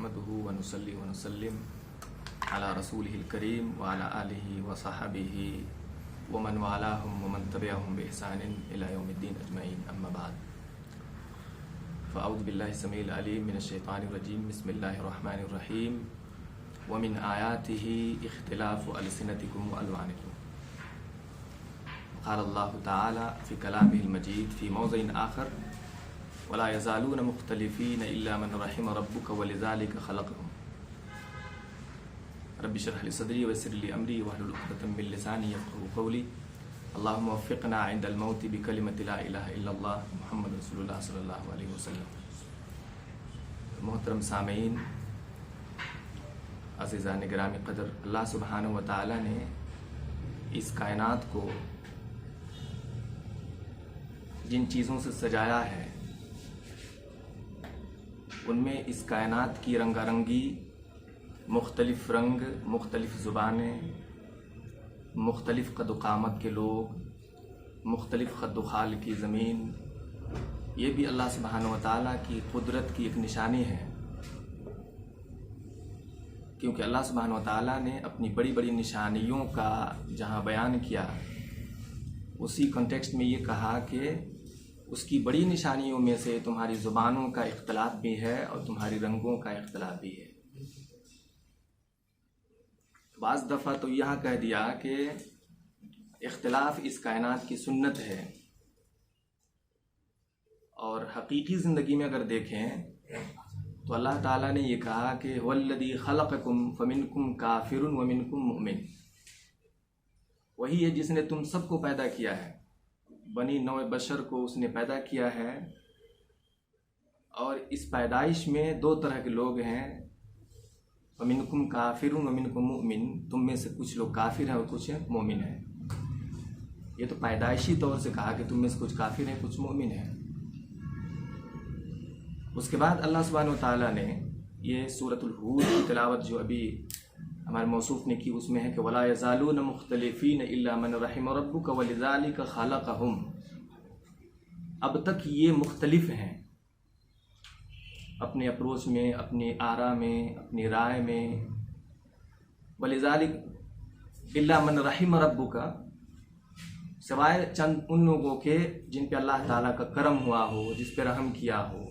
नहमदुहु व नुसल्ली व नुसल्लिम अला रसूलिहिल करीम व अला आलिहि व सहाबिहि व मन वालाहुम व मन तबिअहुम बि इहसानिन इला यौमिद्दीन अजमईन अम्मा बाद फ़अऊज़ु बिल्लाहि समीइल अलीम मिनश शैतानिर रजीम बिस्मिल्लाहिर रहमानिर रहीम व मिन आयातिहि इख्तिलाफु अलसिनतिकुम व अलवानिकुम क़ाल अल्लाहु तआला फ़ी कलामिहिल मजीद फ़ी मौज़िइन आख़र वला यज़ालून मुख्तलिफ़ीन इल्ला मन रहिम रब्बुक वलिज़ालिका ख़लक़हुम रब्बि इश्रह ली सदरी वयस्सिर ली अमरी वहलुल उक़दतम मिन लिसानी यफ़क़हू क़ौली अल्लाहुम्मा वफ़्फ़िक़ना इंदल मौति बिकलिमति ला इलाहा इल्लल्लाह मुहम्मद रसूलुल्लाह सल्लल्लाहु अलैहि वसल्लम। मोहतरम सामीन, अज़ीज़ान गिरामी क़दर, अल्लाह सुब्हानहु व तआला ने इस कायनात को जिन चीज़ों से सजाया है उनमें इस कायनात की रंगारंगी, मुख्तलिफ रंग, मुख्तलिफ ज़ुबानें, मुख्तलिफ क़द-ओ-क़ामत के लोग, मुख्तलिफ ख़द-ओ-ख़ाल की ज़मीन, ये भी अल्लाह सुब्हानहु व तआला की क़ुदरत की एक निशानी है। क्योंकि अल्लाह सुब्हानहु व तआला ने अपनी बड़ी बड़ी निशानियों का जहाँ बयान किया, उसी कॉन्टेक्स्ट में ये कहा कि उसकी बड़ी निशानियों में से तुम्हारी ज़ुबानों का इख्तिलाफ भी है और तुम्हारी रंगों का इख्तिलाफ भी है। बाज़ दफ़ा तो यहाँ कह दिया कि इख्तिलाफ इस कायनात की सुन्नत है, और हकीकी ज़िंदगी में अगर देखें तो अल्लाह ताला ने ये कहा कि वल्लज़ी ख़लक़कुम फ़मिनकुम काफ़िरुन व मिनकुम मुमिन। वही है जिसने तुम सबको पैदा किया है, बनी नौ बशर को उसने पैदा किया है, और इस पैदाइश में दो तरह के लोग हैं, वमिनकुम काफिरुन वमिनकुम मुमिन। तुम में से कुछ लोग काफिर हैं और कुछ मोमिन हैं। ये तो पैदाइशी तौर से कहा कि तुम में से कुछ काफिर हैं, कुछ मोमिन हैं। उसके बाद अल्लाह सुब्हानहु व तआला ने ये सूरतुल हूद की तिलावत जो अभी हमारे मौसूफ ने की, उसमें है कि वला यज़ालून मुख्तलिफ़ीन इल्ला मन रहिम रब्बुक वलिज़ालिका ख़लक़हुम। अब तक ये मुख्तलिफ हैं अपने अप्रोच में, अपनी आरा में, अपनी राय में। वलिज़ालिक इल्ला मन रहिम रब्बुका, सिवाय चंद उन लोगों के जिन पे अल्लाह ताला का करम हुआ हो, जिस पे रहम किया हो,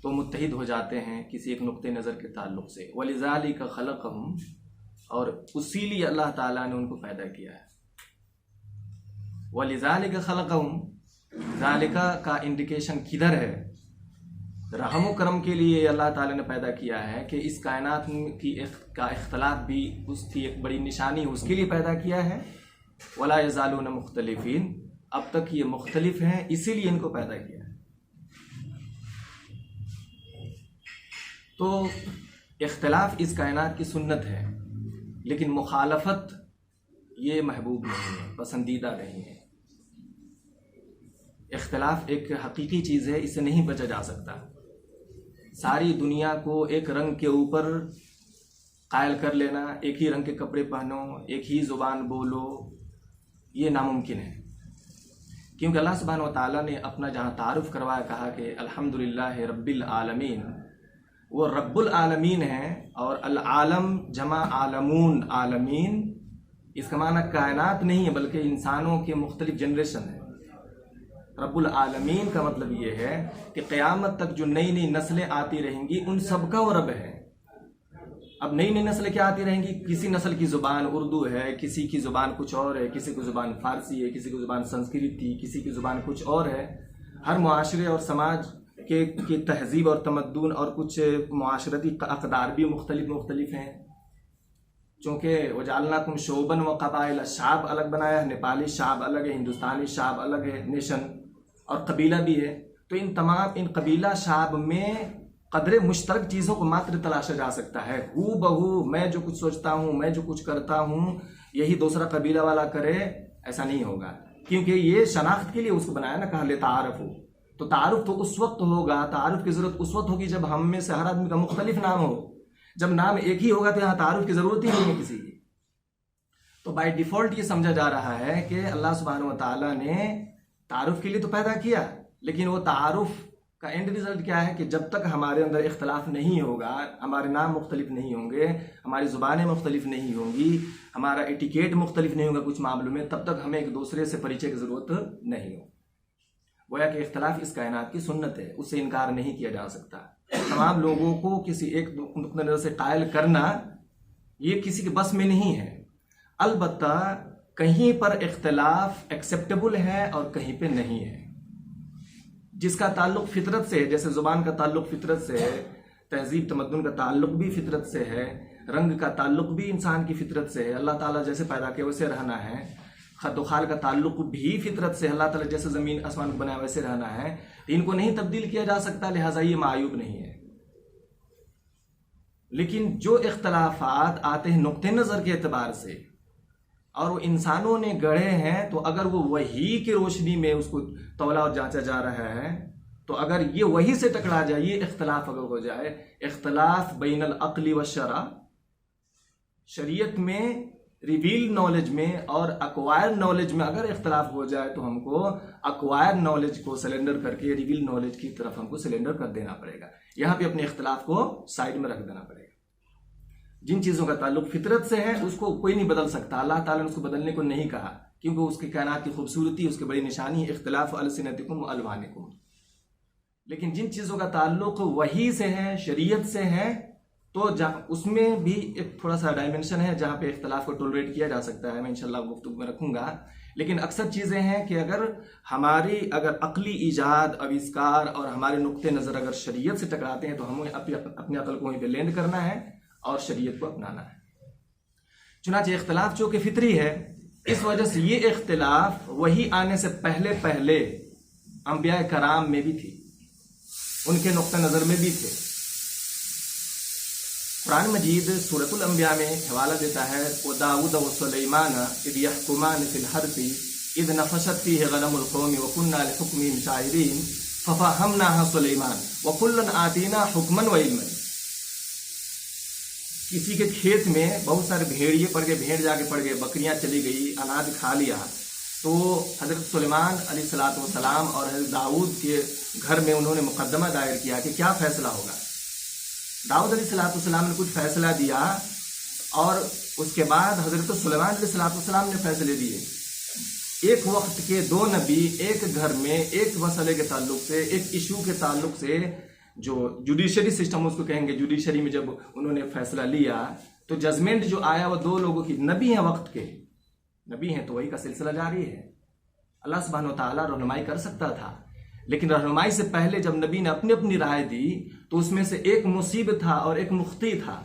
तो मुत्तहिद हो जाते हैं किसी एक नुक्ते नज़र के ताल्लुक़ से। वलिज़ालिका ख़लक़हुम, और उसी लिए अल्लाह ताला ने उनको पैदा किया है। वलिज़ालिका ख़लक़हुम, ज़ालिका का इंडिकेशन किधर है? रहम करम के लिए अल्लाह ताला ने पैदा किया है कि इस कायनात की का इख्तलाफ भी उसकी एक बड़ी निशानी है, उसके लिए पैदा किया है। वला यज़ालून मुख्तलिफ़ीन, अब तक ये मुख्तलिफ हैं, इसीलिए इनको पैदा किया है। तो इख्तलाफ इस कायनात की सुन्नत है, लेकिन मुखालफत ये महबूब नहीं है, पसंदीदा नहीं है। इख्तलाफ एक हकीकी चीज़ है, इससे नहीं बचा जा सकता। सारी दुनिया को एक रंग के ऊपर कायल कर लेना, एक ही रंग के कपड़े पहनो, एक ही ज़ुबान बोलो, ये नामुमकिन है। क्योंकि अल्लाह सुब्हानहु व तआला ने अपना जहाँ तारुफ करवाया, कहा कि अल्हम्दुलिल्लाह रब्बिल आलमीन, वो रब्बुल आलमीन है। और अल आलम जमा आलमून, आलमीन इसका माना कायनात नहीं है, बल्कि इंसानों के मुख्तलिफ जनरेशन है। रब्बुल आलमीन का मतलब ये है कि क़यामत तक जो नई नई नस्लें आती रहेंगी उन सबका वो रब है। अब नई नई नस्लें क्या आती रहेंगी? किसी नस्ल की ज़ुबान उर्दू है, किसी की ज़ुबान कुछ और है, किसी की ज़ुबान फ़ारसी है, किसी की ज़ुबान संस्कृत थी, किसी की ज़ुबान कुछ और है। हर मुआशरे और समाज के तहज़ीब और तमद्दुन और कुछ मुआशरती अक़दार भी मुख्तलिफ हैं। चूँकि वजालनाकुम शोबन व क़बाइल, शाब अलग बनाया है, नेपाली शाब अलग है, हिंदुस्तानी शाब अलग है, नेशन और कबीला भी है। तो इन कबीला शाब में कदरे मुश्तरक चीज़ों को मात्र तलाशा जा सकता है। हू बहू मैं जो कुछ सोचता हूँ, मैं जो कुछ करता हूँ, यही दूसरा कबीला वाला करे, ऐसा नहीं होगा। क्योंकि ये शनाख्त के लिए उसको बनाया ना, कहा ले तारुफ़। तो तारुफ तो उस वक्त होगा, तारुफ की ज़रूरत उस वक्त होगी जब हम में से हर आदमी का मुख्तलिफ नाम हो। जब नाम एक ही होगा तो यहाँ तारुफ की ज़रूरत ही नहीं है किसी की। तो बाय डिफ़ॉल्ट ये समझा जा रहा है कि अल्लाह सुब्हानहु व तआला ने तारुफ के लिए तो पैदा किया, लेकिन वो तारुफ का एंड रिजल्ट क्या है कि जब तक हमारे अंदर इख्तलाफ नहीं होगा, हमारे नाम मुख्तलिफ नहीं होंगे, हमारी ज़ुबानें मुख्तलिफ नहीं होंगी, हमारा एटिकेट मुख्तलिफ नहीं होगा कुछ मामलों में, तब तक हमें एक दूसरे से परिचय की ज़रूरत नहीं हो। गोया कि इख्तलाफ इस कायनात की सुन्नत है, उससे इनकार नहीं किया जा सकता। तमाम लोगों को किसी एक नुक्ते नज़र से कायल करना ये किसी के बस में नहीं है। अलबत्ता कहीं पर इख्तलाफ एक्सेप्टेबल है और कहीं पे नहीं है। जिसका ताल्लुक फितरत से है, जैसे ज़ुबान का ताल्लुक फितरत से है, तहजीब तमद्दुन का ताल्लुक भी फितरत से है, रंग का ताल्लुक भी इंसान की फितरत से है, अल्लाह ताला जैसे पैदा किया वैसे रहना है, खत खाल का ताल्लुक भी फितरत से, अल्लाह ताला जैसे ज़मीन आसमान को बनाया वैसे रहना है, इनको नहीं तब्दील किया जा सकता, लिहाजा ये मायूब नहीं है। लेकिन जो इख्तलाफात आते हैं नुक्ते नज़र के एतबार से और वो इंसानों ने गढ़े हैं, तो अगर वो वही की रोशनी में उसको तौला और जांचा जा रहा है, तो अगर ये वही से टकरा जाए, ये इख्तलाफ अगर हो जाए, इख्तलाफ बैनल अक्ली व शरा, शरीयत में रिवील नॉलेज में और अक्वायर नॉलेज में अगर इख्तलाफ हो जाए, तो हमको अक्वायर नॉलेज को सिलेंडर करके रिवील नॉलेज की तरफ हमको सिलेंडर कर देना पड़ेगा। यहाँ पे अपने इख्तलाफ को साइड में रख देना पड़ेगा। जिन चीज़ों का ताल्लुक फितरत से है उसको कोई नहीं बदल सकता, अल्लाह ताला ने उसको बदलने को नहीं कहा, क्योंकि उसकी कायनात की खूबसूरती, उसकी बड़ी निशानी है इख्तिलाफ अलसिनतिकुम व अलवानिकुम। लेकिन जिन चीज़ों का ताल्लुक वही से है, शरीयत से है, तो उसमें भी एक थोड़ा सा डायमेंशन है जहाँ पे इख्तलाफ को टॉलरेट किया जा सकता है। मैं इंशाल्लाह गुफ्तगू में रखूंगा। लेकिन अक्सर चीज़ें हैं कि अगर अक्ली ईजाद, आविष्कार और हमारे नुक्ते नज़र अगर शरीयत से टकराते हैं, तो हमें अपनी अकल को वहीं पे लैंड करना है और शरीयत को अपनाना है। चुनांचे इख्तलाफ जो कि फितरी है, इस वजह से ये इख्तलाफ वही आने से पहले पहले अंबिया कराम में भी थी, उनके नुक्ते नज़र में भी थे। कुरान मजीद सूरतुल अंबिया में हवाला देता है, वो दाऊद व सुलैमान इद यहकुमान फिल हर्थि इद नफशत फीहि गनमुल कौमी व कुन्ना लिहुक्मिहिम शाहिदीन फफहमनाहा सुलैमान व कुल्लन आतीना हुक्मन व इल्मन। किसी के खेत में बहुत सारे भेड़िए पड़ गए, भेड़ जाके पड़ गए, बकरियां चली गई, अनाज खा लिया, तो हज़रत सुलेमान अलैहिस्सलाम और हज़रत दाऊद के घर में उन्होंने मुकदमा दायर किया कि क्या फैसला होगा। दाऊद अलैहिस्सलाम ने कुछ फैसला दिया और उसके बाद हज़रत सुलेमान अलैहिस्सलाम ने फैसले दिए। एक वक्त के दो नबी एक घर में एक मसले के ताल्लुक से, एक इशू के ताल्लुक से, जो जुडिशरी सिस्टम उसको कहेंगे, जुडिशरी में जब उन्होंने फैसला लिया तो जजमेंट जो आया वो दो लोगों की, नबी हैं, वक्त के नबी हैं, तो वही का सिलसिला जारी है। अल्लाह सुब्हानहू व तआला रहनुमाई कर सकता था, लेकिन रहनुमाई से पहले जब नबी ने अपनी अपनी राय दी तो उसमें से एक मुसीब था और एक मुख्ती था।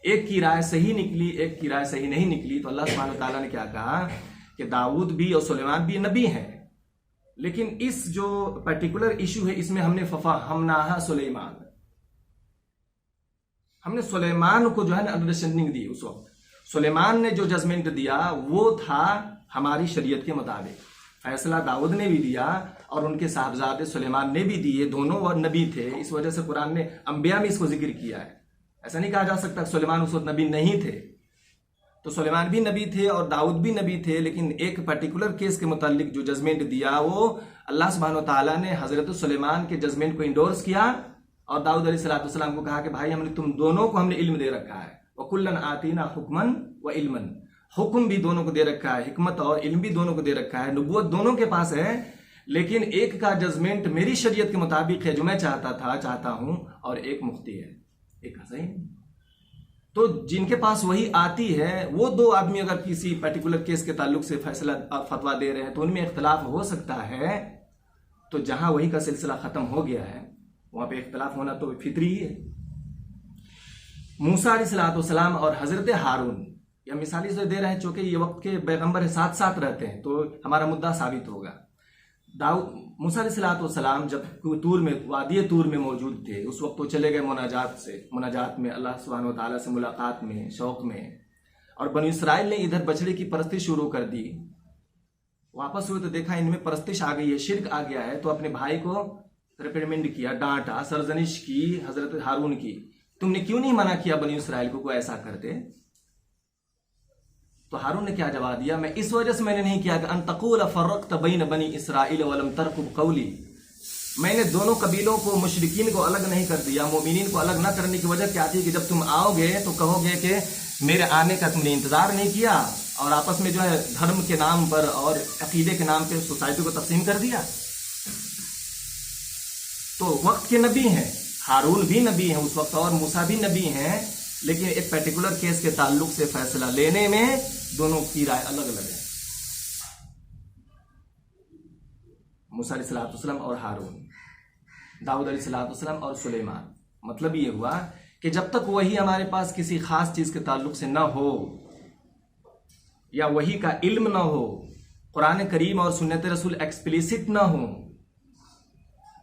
एक की राय सही निकली, एक की राय सही नहीं निकली। तो अल्लाह सुब्हानहू व तआला ने क्या कहा कि दाऊद भी और सुलेमान भी नबी हैं, लेकिन इस जो पर्टिकुलर इशू है इसमें हमने फफहमनाहा सुलेमान, हमने सुलेमान को जो है ना अंडरस्टैंडिंग दी। उस वक्त सुलेमान ने जो जजमेंट दिया वो था हमारी शरीयत के मुताबिक। फैसला दाऊद ने भी दिया और उनके साहबजादे सुलेमान ने भी दिए, दोनों और नबी थे। इस वजह से कुरान ने अंबिया में इसको जिक्र किया है। ऐसा नहीं कहा जा सकता सुलेमान उस वक्त नबी नहीं थे। तो सुलेमान भी नबी थे और दाऊद भी नबी थे, लेकिन एक पर्टिकुलर केस के मुतालिक जो जजमेंट दिया वो अल्लाह सुब्हानहू व तआला ने हजरत सुलेमान के जजमेंट को इंडोर्स किया और दाऊद अलैहिस्सलाम को कहा कि भाई हमने तुम दोनों को हमने इल्म दे रखा है, व कुल्लन आतीना हुक्मन व इल्मन, हुक्म भी दोनों को दे रखा है, हिकमत और इल्म भी दोनों को दे रखा है, नबूवत दोनों के पास है, लेकिन एक का जजमेंट मेरी शरीयत के मुताबिक है जो मैं चाहता हूं, और एक मुफ्ती है, एक सही। तो जिनके पास वही आती है वो दो आदमी अगर किसी पर्टिकुलर केस के ताल्लुक से फैसला फतवा दे रहे हैं तो उनमें इख्तलाफ हो सकता है। तो जहां वही का सिलसिला खत्म हो गया है वहां पे इख्तलाफ होना तो फितरी है। मूसा अलैहिस्सलाम और हजरत हारून, या मिसाली से दे रहे हैं चूंकि ये वक्त के पैगंबर साथ साथ रहते हैं तो हमारा मुद्दा साबित होगा। मूसा अलैहिस्सलाम जब तूर में, वादी तूर में मौजूद थे, उस वक्त तो चले गए मुनाजात में, अल्लाह सुब्हानहू व तआला से मुलाकात में, शौक में, और बनी इसराइल ने इधर बछड़े की परस्तिश शुरू कर दी। वापस हुए तो देखा इनमें परस्तिश आ गई है, शिर्क आ गया है, तो अपने भाई को रिप्रेमेंड किया, डांटा, सरजनिश की हजरत हारून की, तुमने क्यों नहीं मना किया बनी इसराइल को ऐसा करते। तो हारून ने क्या जवाब दिया, मैं इस वजह से मैंने नहीं किया कि अन तक़ूल फ़र्रक़्त बैन बनी इसराइल वलम तरक़ुब क़ौली, मैंने दोनों कबीलों को, मुशरिकीन को अलग नहीं कर दिया। मोमिनीन को अलग न करने की वजह क्या थी कि जब तुम आओगे तो कहोगे कि मेरे आने का तुमने इंतजार नहीं किया और आपस में जो है धर्म के नाम पर और अकीदे के नाम पे सोसाइटी को तकसीम कर दिया। तो वक्त के नबी हैं, हारून भी नबी हैं उस वक्त और मूसा भी नबी हैं, लेकिन एक पर्टिकुलर केस के ताल्लुक से फैसला लेने में दोनों की राय अलग अलग है। मूसा अलैहिस्सलाम और हारून, दाऊद अलैहिस्सलाम और सुलेमान। मतलब ये हुआ कि जब तक वही हमारे पास किसी खास चीज के ताल्लुक से न हो या वही का इल्म न हो, कुरान करीम और सुन्नत रसूल एक्सप्लिसिट न हो,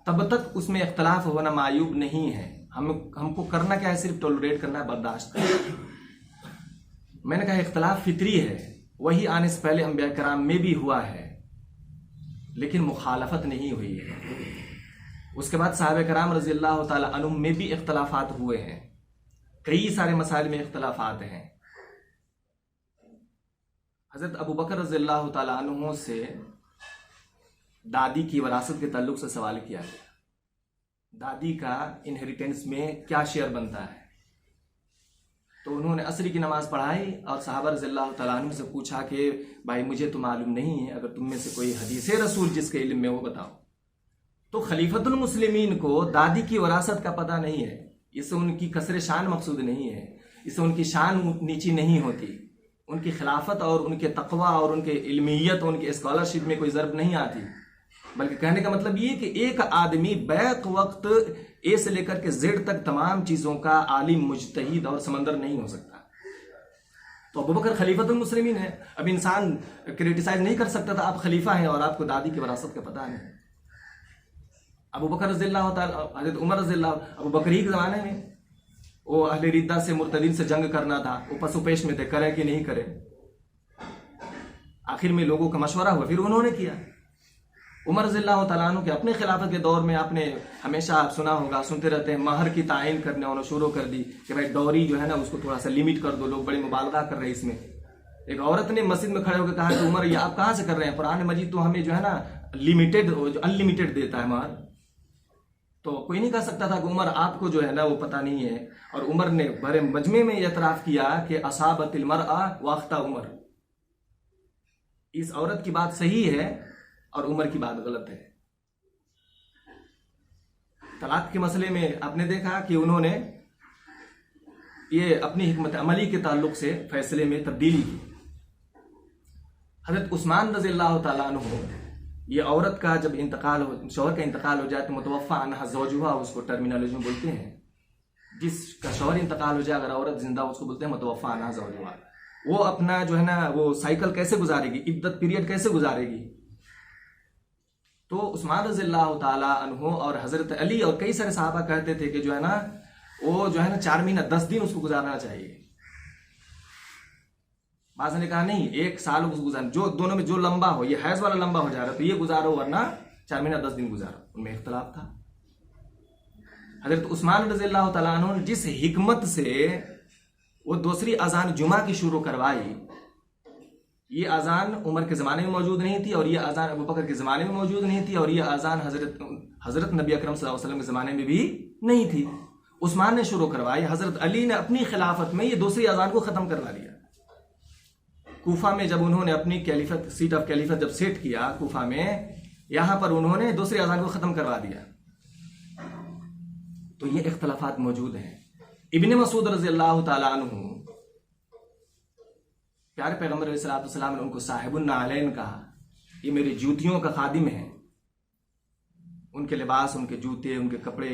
तब तक उसमें इख्तलाफ होना मायूब नहीं है। हमको करना क्या है, सिर्फ टॉलरेट करना है, बर्दाश्त करना। मैंने कहा इख्तलाफ फितरी है, वही आने से पहले अंबिया कराम में भी हुआ है, लेकिन मुखालफत नहीं हुई है। उसके बाद साहबे कराम रज़ी अल्लाह ताला अन्हुम में भी इख्तलाफात हुए हैं, कई सारे मसाइल में इख्तलाफात हैं। हजरत अबू बकर रज़ी अल्लाह ताला अन्हु से दादी की वरासत के ताल्लुक से सवाल किया गया, दादी का इनहेरिटेंस में क्या शेयर बनता है। तो उन्होंने असरी की नमाज पढ़ाई और साहबा रज़ियल्लाहु तआला अन्हुम से पूछा कि भाई मुझे तो मालूम नहीं है, अगर तुम में से कोई हदीस रसूल जिसके इल्म में हो बताओ। तो खलीफतुल मुस्लिमीन को दादी की वरासत का पता नहीं है। इससे उनकी कसरे शान मकसूद नहीं है, इससे उनकी शान नीची नहीं होती, उनकी खिलाफत और उनके तकवा और उनके इल्मियत और उनके स्कॉलरशिप में कोई ज़र्ब नहीं आती। बल्कि कहने का मतलब ये कि एक आदमी बैक वक्त ए से लेकर के जेड तक तमाम चीजों का आलिम, मुज्तहिद और समंदर नहीं हो सकता। तो अबू बकर खलीफतुल मुस्लिमीन है। अब इंसान क्रिटिसाइज नहीं कर सकता था आप खलीफा हैं और आपको दादी की वरासत का पता नहीं। अबू बकर रज़ियल्लाहु ताला, हज़रत उमर रज़ियल्लाहु, अबू बकर ही के जमाने में वो अहले रिद्दा से, मुर्तदीन से जंग करना था, वो पसुपेश में थे, करें कि नहीं करें। आखिर में लोगों का मशवरा हुआ, फिर उन्होंने किया। उमर रज़ियल्लाहु तआला अन्हु के अपने खिलाफत के दौर में आपने हमेशा आप सुना होगा, सुनते रहते हैं, महर की तायीन करने उन्होंने शुरू कर दी कि भाई डौरी जो है ना उसको थोड़ा सा लिमिट कर दो। लोग बड़ी मुबालगा कर रहे हैं इसमें। एक औरत ने मस्जिद में खड़े होकर कहा कि उमर ये आप कहाँ से कर रहे हैं, कुरान मजीद तो हमें जो है ना लिमिटेड, अनलिमिटेड देता है महर। तो कोई नहीं कह सकता था कि उमर आपको जो है ना वो पता नहीं है। और उमर ने बड़े मजमे में एतराफ किया कि असाबतिल मरअ वाख्ता उमर, इस औरत की बात सही है और उमर की बात गलत है। तलाक के मसले में आपने देखा कि उन्होंने ये अपनी हिकमत अमली के ताल्लुक से फैसले में तब्दीली की। हजरत उस्मान रज़ियल्लाहु तआला अन्हु, ये औरत का जब इंतकाल हो, शौहर का इंतकाल हो जाए तो मुतवफ़ा अन्हा ज़ौजुहा उसको टर्मिनोलॉजी में बोलते हैं। जिसका शौहर इंतकाल हो जाए, अगर औरत जिंदा उसको बोलते हैं मुतवफ़ा अन्हा ज़ौजुहा। वो अपना जो है ना वो साइकिल कैसे गुजारेगी, इद्दत पीरियड कैसे गुजारेगी। तो उस्मान रज़ियल्लाहु ताला अन्हु और हजरत अली और कई सारे सहाबा कहते थे कि जो है ना वो जो है ना 4 महीना 10 दिन उसको गुजारना चाहिए। बाज़ ने कहा नहीं 1 साल उसको गुजारना, जो दोनों में जो लंबा हो, ये हैज वाला लंबा हो जा रहा है तो ये गुजारो, वरना 4 महीना 10 दिन गुजारो। उनमें इख्तलाफ था। हजरत उस्मान रज़ियल्लाहु ताला अन्हु जिस हिकमत से वो दूसरी अजान जुमा की शुरू करवाई, ये अजान उमर के ज़माने में मौजूद नहीं थी और ये अजान अबू बकर के ज़माने में मौजूद नहीं थी और ये अजान हज़रत नबी अकरम सल्लल्लाहु अलैहि वसल्लम के ज़माने में भी नहीं थी। उस्मान ने शुरू करवाई, हज़रत अली ने अपनी खिलाफत में ये दूसरी अजान को ख़त्म करवा दिया। कूफा में जब उन्होंने अपनी कैलिफत, सीट ऑफ कैलिफत जब सेट किया कूफा में, यहाँ पर उन्होंने दूसरी अजान को ख़त्म करवा दिया। तो ये इख्तलाफात मौजूद हैं। इब्ने मसूद रज़ियल्लाहु ताला अन्हु, प्यारे पैगम्बर अलैहिस्सलातु वस्सलाम ने उनको साहिबुन नालैन कहा, ये मेरे जूतियों का खादिम है। उनके लिबास, उनके जूते, उनके कपड़े,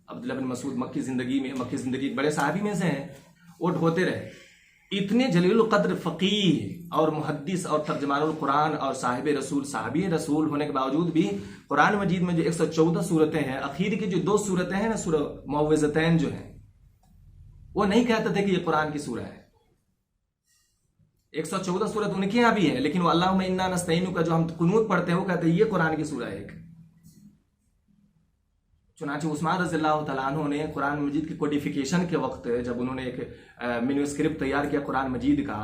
अब्दुल्लाह बिन मसूद मक्की ज़िंदगी बड़े साहबी में से हैं, वो ढोते रहे। इतने जलील कद्र फ़क़ीह और मुहद्दिस और तर्जमानुल कुरान और साहिब रसूल, साहबी रसूल होने के बावजूद भी कुरान मजीद में जो 114 सूरतें हैं, आखिर की जो 2 सूरतें हैं ना, सूरह मुअव्विज़तैन जो हैं, वो नहीं कहते थे कि ये कुरान की सूरह है। 114 सूरत उनके यहाँ भी है, लेकिन वो अल्लाहुम्मा इन्ना नस्तईनु का जो हम कुनूत पढ़ते हैं वो कहते हैं ये कुरान की सूरह है एक। चुनांचे उस्मान रज़ियल्लाहु तआला अन्हु ने कुरान मजीद की कोडिफिकेशन के वक्त जब उन्होंने एक मैन्युस्क्रिप्ट तैयार किया कुरान मजीद का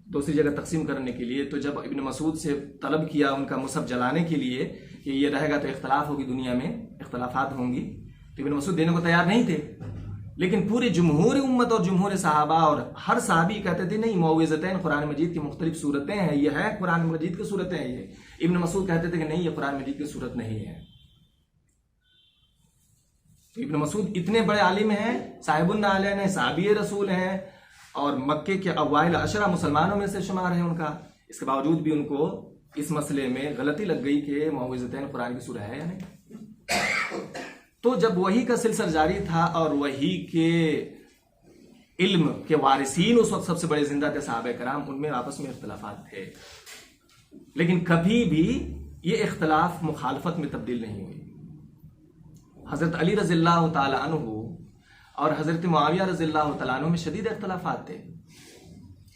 दूसरी जगह तकसीम करने के लिए, तो जब इब्न मसूद से तलब किया उनका मुसहफ जलाने के लिए कि ये रहेगा तो इख्तलाफ होगी, दुनिया में इख्तलाफात होंगी, तो इब्न मसूद देने को तैयार नहीं थे। लेकिन पूरी जमहूर उम्मत और जमहूर सहाबा और हर साहबी कहते थे नहीं, मुअव्विज़तैन कुरान मजीद की मुख्तलिफ सूरतें हैं, ये है कुरान मजीद की सूरतें हैं ये। इब्न मसूद कहते थे कि नहीं, ये कुरान मजीद की सूरत नहीं है। तो इब्न मसूद इतने बड़े आलिम हैं, साहिबुन नालैन हैं, साहबी रसूल हैं और मक्के के अव्वाइल अशरा मुसलमानों में से शुमार है उनका। इसके बावजूद भी उनको इस मसले में गलती लग गई कि मुअव्विज़तैन कुरान की सूरत है या नहीं। तो जब वही का सिलसिला जारी था और वही के इल्म के वारिसीन उस वक्त सबसे बड़े जिंदा थे सहाबा कराम, उनमें आपस में इख्तलाफात थे, लेकिन कभी भी ये इख्तलाफ मुखालफत में तब्दील नहीं हुई। हजरत अली रज़ियल्लाहु ताला अन्हु और हजरत मुआविया रज़ियल्लाहु ताला अन्हु में शदीद इख्तलाफात थे,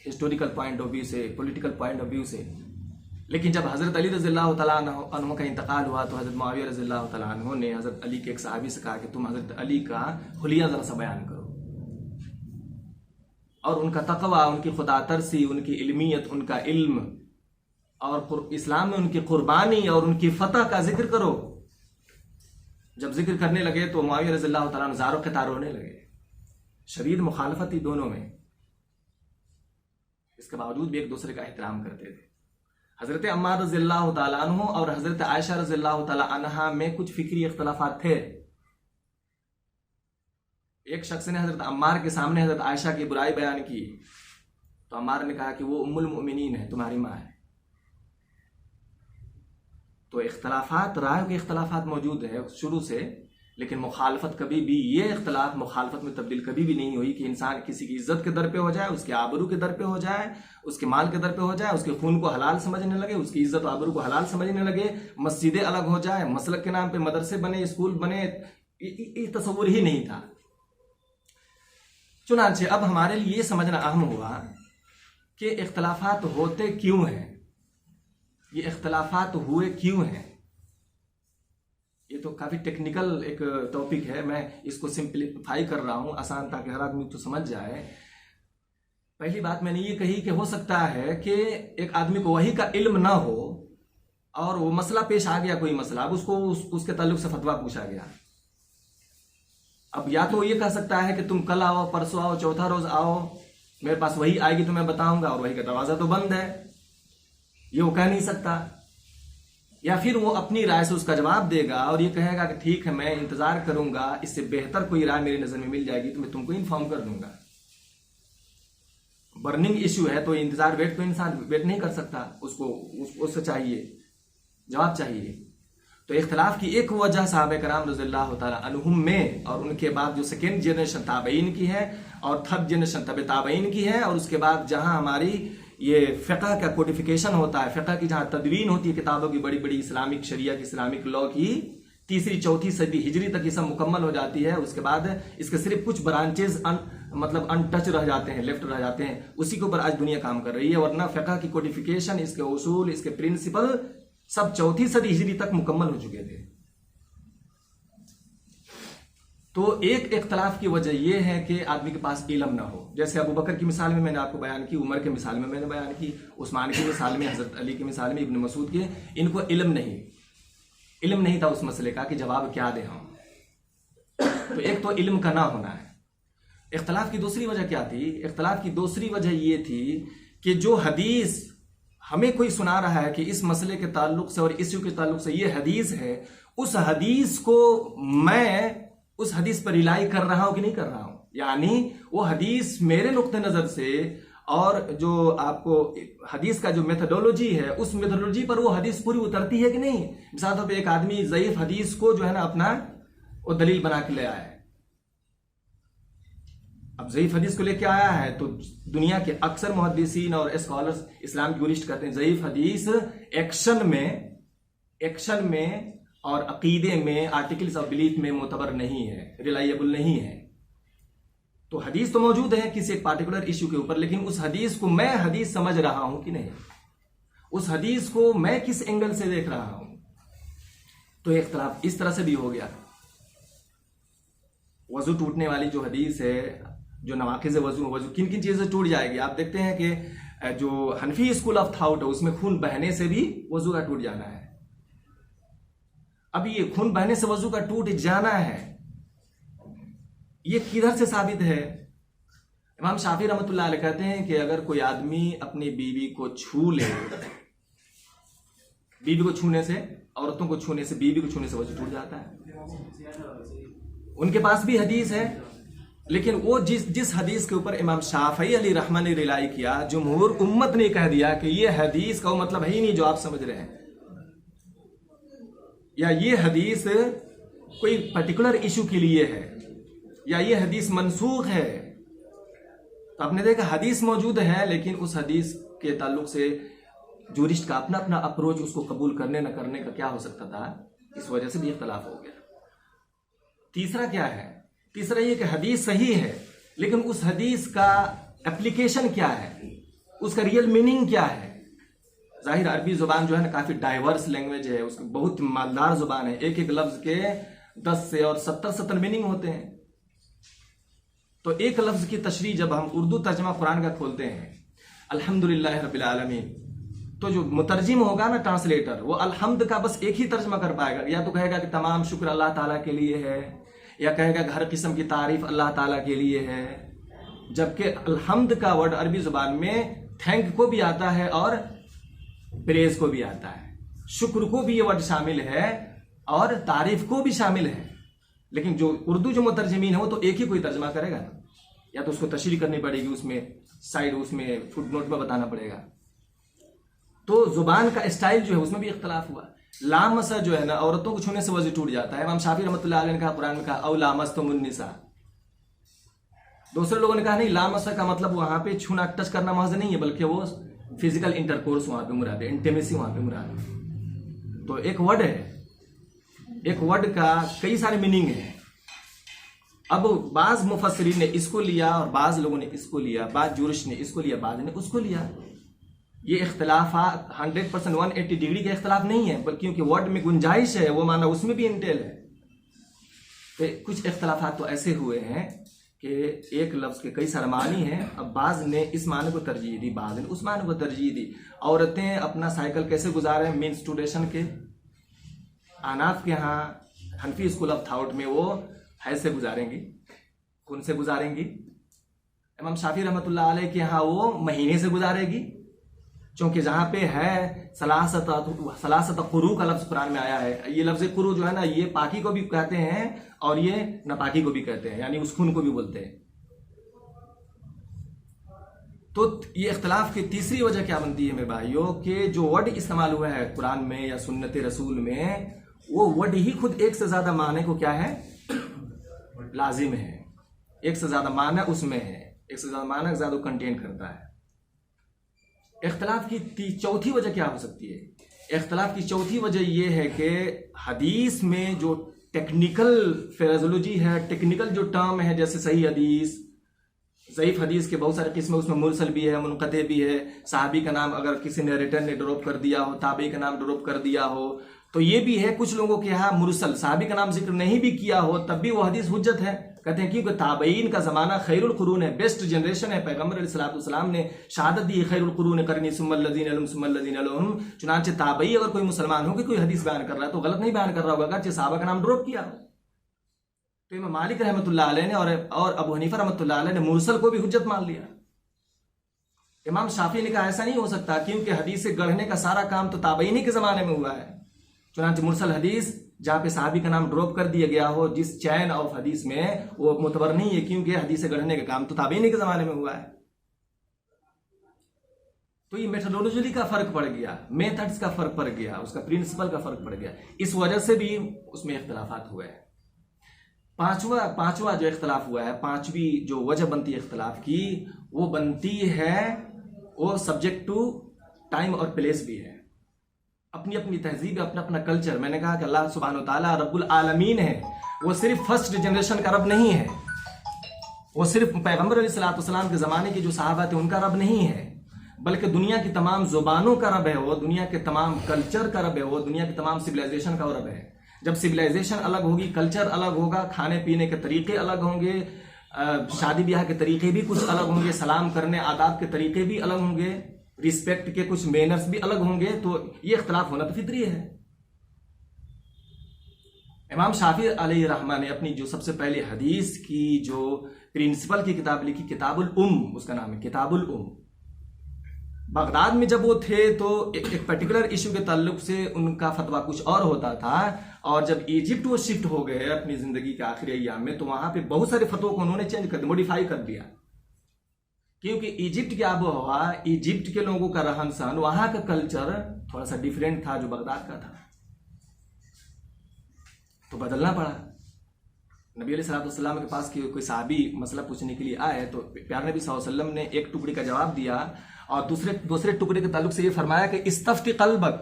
हिस्टोरिकल पॉइंट ऑफ व्यू से, पॉलिटिकल पॉइंट ऑफ व्यू से। लेकिन जब हजरत अली रज़ियल्लाहु ताला अन्हु का इंतकाल हुआ तो हजरत मुआविया रज़ियल्लाहु ताला अन्हु ने हजरत अली के एक सहाबी से कहा कि तुम हजरत अली का हुलिया जरा सा बयान करो, और उनका तकवा, उनकी खुदातरसी, उनकी इल्मियत, उनका इल्म और इस्लाम में उनकी कुर्बानी और उनकी फतह का जिक्र करो। जब जिक्र करने लगे तो मुआविया रज़ियल्लाहु ताला अन्हु ज़ारो क़ितार रोने लगे। शदीद मुखालफत थी दोनों में, इसके बावजूद भी एक दूसरे का एहतराम करते थे। हजरत अम्मार रज़ियल्लाहु ताला अन्हु और हजरत आयशा रज़ियल्लाहु ताला अन्हा में कुछ फिक्री इख्तलाफात थे। एक शख्स ने हजरत अम्मार के सामने हजरत आयशा की बुराई बयान की तो अम्मार ने कहा कि वो उम्मुल मोमिनीन है, तुम्हारी माँ है। तो इख्तलाफात, राय के इख्तलाफात मौजूद है शुरू से, लेकिन मुखालफत कभी भी, ये इख्तलाफ मुखालफत में तब्दील कभी भी नहीं हुई कि इंसान किसी की इज्जत के दर पे हो जाए, उसके आबरू के दर पे हो जाए, उसके माल के दर पे हो जाए, उसके खून को हलाल समझने लगे, उसकी इज्जत आबरू को हलाल समझने लगे, मस्जिदें अलग हो जाए, मसलक के नाम पे मदरसे बने, स्कूल बने, ये तस्वुर ही नहीं था। चुनांचे अब हमारे लिए ये समझना अहम हुआ कि इख्तलाफात होते क्यों हैं, ये इख्तलाफात हुए क्यों हैं। ये तो काफ़ी टेक्निकल एक टॉपिक है, मैं इसको सिंप्लीफाई कर रहा हूँ आसान, ताकि हर आदमी तो समझ जाए। पहली बात मैंने ये कही कि हो सकता है कि एक आदमी को वही का इल्म ना हो और वो मसला पेश आ गया, कोई मसला, अब उसको उसके ताल्लुक से फतवा पूछा गया। अब या तो ये कह सकता है कि तुम कल आओ, परसों आओ, चौथा रोज आओ, मेरे पास वही आएगी तो मैं बताऊंगा, और वही का दरवाजा तो बंद है, ये वो कह नहीं सकता। या फिर वो अपनी राय से उसका जवाब देगा और ये कहेगा कि ठीक है, मैं इंतजार करूंगा, इससे बेहतर कोई राय मेरी नजर में मिल जाएगी तो मैं तुमको इन्फॉर्म कर दूंगा। बर्निंग इश्यू है तो इंतजार, वेट तो इंसान वेट नहीं कर सकता, उसको चाहिए, जवाब चाहिए। तो इख्तलाफ की एक वजह सहाबा कराम रज़ियल्लाहु ताला अन्हुम में और उनके बाद जो सेकेंड जनरेशन ताबईन की है और थर्ड जनरेशन तबे ताबईन की है, और उसके बाद जहां हमारी ये फ़िक़्ह का कोडिफिकेशन होता है, फ़िक़्ह की जहां तदवीन होती है किताबों की, बड़ी बड़ी इस्लामिक शरिया की, इस्लामिक लॉ की, तीसरी चौथी सदी हिजरी तक ये सब मुकम्मल हो जाती है। उसके बाद इसके सिर्फ कुछ ब्रांचेज मतलब अनटच रह जाते हैं, लेफ्ट रह जाते हैं, उसी के ऊपर आज दुनिया काम कर रही है। वरना फ़िक़्ह की कोडिफिकेशन, इसके उसूल, इसके प्रिंसिपल सब चौथी सदी हिजरी तक मुकम्मल हो चुके थे। तो एक इख्तलाफ की वजह यह है कि आदमी के पास इल्म ना हो। जैसे अबू बकर की मिसाल में मैंने आपको बयान की, उमर की मिसाल में मैंने बयान की, उस्मान की मिसाल में, हजरत अली की मिसाल में, इब्न मसूद के, इनको इल्म नहीं था उस मसले का कि जवाब क्या दें हम। तो एक तो इल्म का ना होना है। इख्तलाफ की दूसरी वजह क्या थी? इख्तलाफ की दूसरी वजह ये थी कि जो हदीस हमें कोई सुना रहा है कि इस मसले के ताल्लुक से और इश्यू के ताल्लुक से ये हदीस है, उस हदीस को मैं उस हदीस पर रिलाई कर रहा हूं कि नहीं कर रहा हूं। यानी वो हदीस मेरे नुक्ते नजर से और जो आपको हदीस का जो मेथोडोलॉजी है, उस मेथोडोलॉजी पर वो हदीस पूरी उतरती है कि नहीं। मिसाल तौर पर एक आदमी ज़ईफ हदीस को जो है ना अपना वो दलील बना के ले आया है। अब ज़ईफ हदीस को लेके आया है तो दुनिया के अक्सर मुहद्दिसीन और स्कॉलर्स, इस्लाम यूरिस्ट कहते हैं ज़ईफ हदीस एक्शन में और अकीदे में, आर्टिकल्स ऑफ बिलीफ में मोतबर नहीं है, रिलायबल नहीं है। तो हदीस तो मौजूद है किसी एक पार्टिकुलर इश्यू के ऊपर, लेकिन उस हदीस को मैं हदीस समझ रहा हूं कि नहीं, उस हदीस को मैं किस एंगल से देख रहा हूं। तो इख्तलाफ इस तरह से भी हो गया। वजू टूटने वाली जो हदीस है, जो नवाकिज़ वजू किन किन चीज़ों से टूट जाएगी, आप देखते हैं कि जो हनफी स्कूल ऑफ थॉट है उसमें खून बहने से भी वजू का टूट जाना है। अब ये खून बहने से वजू का टूट जाना है, ये किधर से साबित है? इमाम शाफी रहमतुल्लाह अलैह कहते हैं कि अगर कोई आदमी अपनी बीवी को छू ले, बीवी को छूने से, औरतों को छूने से, बीवी को छूने से वजू टूट जाता है। उनके पास भी हदीस है, लेकिन वो जिस हदीस के ऊपर इमाम शाफी अली रहमान ने रिलाई किया, जमहूर उम्मत ने कह दिया कि ये हदीस का वो मतलब है ही नहीं जो आप समझ रहे हैं, या ये हदीस कोई पर्टिकुलर इशू के लिए है, या ये हदीस मनसूख है। तो आपने देखा हदीस मौजूद है, लेकिन उस हदीस के ताल्लुक से जूरिस्ट का अपना अपना अप्रोच उसको कबूल करने न करने का क्या हो सकता था, इस वजह से भी इख्तलाफ हो गया। तीसरा क्या है? तीसरा ये कि हदीस सही है, लेकिन उस हदीस का एप्लीकेशन क्या है, उसका रियल मीनिंग क्या है। जाहिर अरबी जुबान जो है ना काफी डाइवर्स लैंग्वेज है, उसकी बहुत मालदार जुबान है, एक एक लफ्ज के 10 से और 70 मीनिंग होते हैं। तो एक लफ्ज की तशरीह जब हम उर्दू तर्जमा कुरान का खोलते हैं, अल्हम्दुलिल्लाह रब्बिल आलमीन, तो जो मुतरजिम होगा ना, ट्रांसलेटर, वो अल्हम्द का बस एक ही तर्जमा कर पाएगा। या तो कहेगा कि तमाम शुक्र अल्लाह ताला के लिए है, या कहेगा कि हर किस्म की तारीफ अल्लाह ताला के लिए है। जबकि अल्हम्द का वर्ड अरबी जुबान में थैंक को भी आता है और प्रेज को भी आता है, शुक्र को भी ये वर्ड शामिल है और तारीफ को भी शामिल है। लेकिन जो उर्दू जो मुतरजमीन है वो तो एक ही कोई तर्जमा करेगा ना, या तो उसको तशरीह करनी पड़ेगी, उसमें साइड उसमें फुटनोट में बताना पड़ेगा। तो जुबान का स्टाइल जो है उसमें भी इख्तलाफ हुआ। लामसा जो है ना, औरतों को छूने से वजू टूट जाता है। इमाम शाफी रहमतुल्लाह अलैह ने कहा, कुरान में कहा औ लामस्तुमुन निसा। दूसरे लोगों ने कहा नहीं, लामसा का मतलब वहां पे छूना, टच करना महज नहीं है, बल्कि वो फिजिकल इंटरकोर्स वहां पे मुराद है, इंटीमेसी वहां पे मुराद है। तो एक वर्ड है, एक वर्ड का कई सारे मीनिंग है। अब बाज मुफस्सिरीन ने इसको लिया और बाज लोगों ने इसको लिया, बाज जुरिश ने इसको लिया, बाज ने उसको लिया। ये इख्तलाफात 100% 180 डिग्री का इख्तलाफ नहीं है, बल्कि क्योंकि वर्ड में गुंजाइश है, वो माना उसमें भी इंटेल है। तो कुछ इख्तलाफात तो ऐसे हुए हैं कि एक लफ्ज के कई सारे मानी हैं। अब बाज ने इस माने को तरजीह दी, बाज ने उस माने को तरजीह दी। औरतें अपना साइकिल कैसे गुजारें मेंस्ट्रुएशन के, अनाफ के यहाँ हनफी स्कूल ऑफ थाउट में वो हैज से गुजारेंगी, खून से गुजारेंगी। इमाम शाफी रहमतुल्लाह अलैह के यहाँ वो महीने से गुजारेगी, क्योंकि जहां पे है सलासत कुरू का लफ्ज कुरान में आया है। ये लफ्ज कुरू जो है ना, ये पाकी को भी कहते हैं और ये नापाकी को भी कहते हैं, यानी उस खून को भी बोलते हैं। तो ये इख्तलाफ की तीसरी वजह क्या बनती है मेरे भाइयों, कि जो वर्ड इस्तेमाल हुआ है कुरान में या सुन्नत रसूल में, वो वर्ड ही खुद एक से ज्यादा माने को क्या है, लाजिम है। एक से ज्यादा माना उसमें है, एक से ज्यादा माना ज्यादा कंटेन करता है। इख्तलाफ की चौथी वजह क्या हो सकती है? इख्तलाफ की चौथी वजह यह है कि हदीस में जो टेक्निकल फ्रेजोलॉजी है, टेक्निकल जो टर्म है, जैसे सही हदीस, ज़ईफ हदीस के बहुत सारे किस्में, उसमें मुरसल भी है, मुनक़ते भी है। सहाबी का नाम अगर किसी नरेटर ने ड्रॉप कर दिया हो, ताबी का नाम ड्रॉप कर दिया हो, तो ये भी है। कुछ लोगों के यहाँ मुरसल सहाबी का नाम जिक्र नहीं भी किया हो तब भी वो हदीस हुज्जत है। कहते हैं क्योंकि ताबईन का जमाना खैरुल कुरून है, बेस्ट जनरेशन है। पैगंबर अलैहिस्सलाम ने शहादत दी, खैरुल कुरून करनी सुम्मल लज़ीना लहुम सुम्मल लज़ीना लहुम। चुनांचे ताबई अगर कोई मुसलमान हो कि कोई हदीस बयान कर रहा है तो गलत नहीं बयान कर रहा होगा, अगर सहाबा का नाम ड्रॉप किया हो। तो इमाम मालिक रहमतुल्लाह अलैह ने और अबू हनीफा रहमतुल्लाह अलैह ने मुरसल को भी हुज्जत मान लिया। इमाम शाफी ने कहा ऐसा नहीं हो सकता, क्योंकि हदीस से गढ़ने का सारा काम तो ताबईनी के जमाने में हुआ है। चुनांचे मुरसल हदीस जहां पे सहाबी का नाम ड्रॉप कर दिया गया हो, जिस चैन ऑफ हदीस में, वो मुतबर नहीं है, क्योंकि हदीस से गढ़ने का काम तो ताबईनी के जमाने में हुआ है। तो ये मेथोडोलॉजी का फर्क पड़ गया, मेथड्स का फर्क पड़ गया, उसका प्रिंसिपल का फर्क पड़ गया। इस वजह से भी उसमें इख्तलाफात हुए हैं। पांचवा जो इख्तलाफ हुआ है, पांचवी जो वजह बनती है इख्तलाफ की, वो बनती है, वो सब्जेक्ट टू टाइम और प्लेस भी है। अपनी अपनी तहजीब, अपना अपना कल्चर। मैंने कहा कि अल्लाह सुब्हानो तआला रब्बुल आलमीन है, वो सिर्फ फर्स्ट जनरेशन का रब नहीं है, वो सिर्फ पैगंबर अलैहिस्सलातु वस्सलाम के ज़माने के जो सहाबा थे उनका रब नहीं है, बल्कि दुनिया की तमाम ज़ुबानों का रब है, वो दुनिया के तमाम कल्चर का रब है, वो दुनिया की तमाम सिविलाइजेशन का रब है। जब सिविलाइजेशन अलग होगी, कल्चर अलग होगा, खाने पीने के तरीके अलग होंगे, शादी ब्याह के तरीके भी कुछ अलग होंगे, सलाम करने आदाब के तरीके भी अलग होंगे, रिस्पेक्ट के कुछ मैनर्स भी अलग होंगे, तो ये इख्तलाफ होना तो फितरी है। इमाम शाफी अलैहि रहमा ने अपनी जो सबसे पहले हदीस की जो प्रिंसिपल की किताब लिखी, किताबुल उम उसका नाम है, किताबुल उम। बगदाद में जब वो थे तो एक पर्टिकुलर इशू के ताल्लुक से उनका फतवा कुछ और होता था, और जब इजिप्ट वो शिफ्ट हो गए अपनी जिंदगी के आखिरी अय्याम में, तो वहां पे बहुत सारे फतवों को उन्होंने चेंज कर दिया, मॉडिफाई कर दिया, क्योंकि इजिप्ट की आबोहवा, इजिप्ट के लोगों का रहन सहन, वहां का कल्चर थोड़ा सा डिफरेंट था जो बगदाद का था, तो बदलना पड़ा। नबी अलैहिस्सलाम के पास कोई साहबी मसला पूछने के लिए आए तो प्यारे नबी सल्लल्लाहु अलैहि वसल्लम ने एक टुकड़े का जवाब दिया और दूसरे टुकड़े के ताल्लुक से ये फरमाया कि इस्तफ्ती क़ल्बक,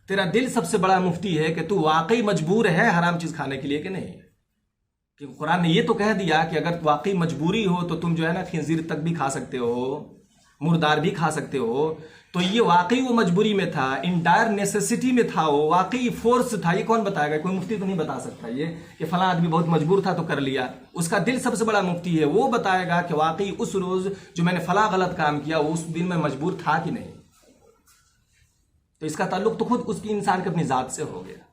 तेरा दिल सबसे बड़ा मुफ्ती है कि तू वाकई मजबूर है हराम चीज खाने के लिए कि नहीं। क्योंकि कुरान ने ये तो कह दिया कि अगर वाकई मजबूरी हो तो तुम जो है ना खिंजीर तक भी खा सकते हो, मुर्दार भी खा सकते हो। तो ये वाकई वो मजबूरी में था, इन डायर नेसेसिटी में था, वो वाकई फोर्स था। ये कौन बताएगा? कोई मुफ्ती तो नहीं बता सकता ये कि फला आदमी बहुत मजबूर था तो कर लिया। उसका दिल सबसे बड़ा मुफ्ती है, वो बताएगा कि वाकई उस रोज जो मैंने फला गलत काम किया वो उस दिन में मजबूर था कि नहीं। तो इसका ताल्लुक तो खुद उसकी इंसान की अपनी जात से हो गया।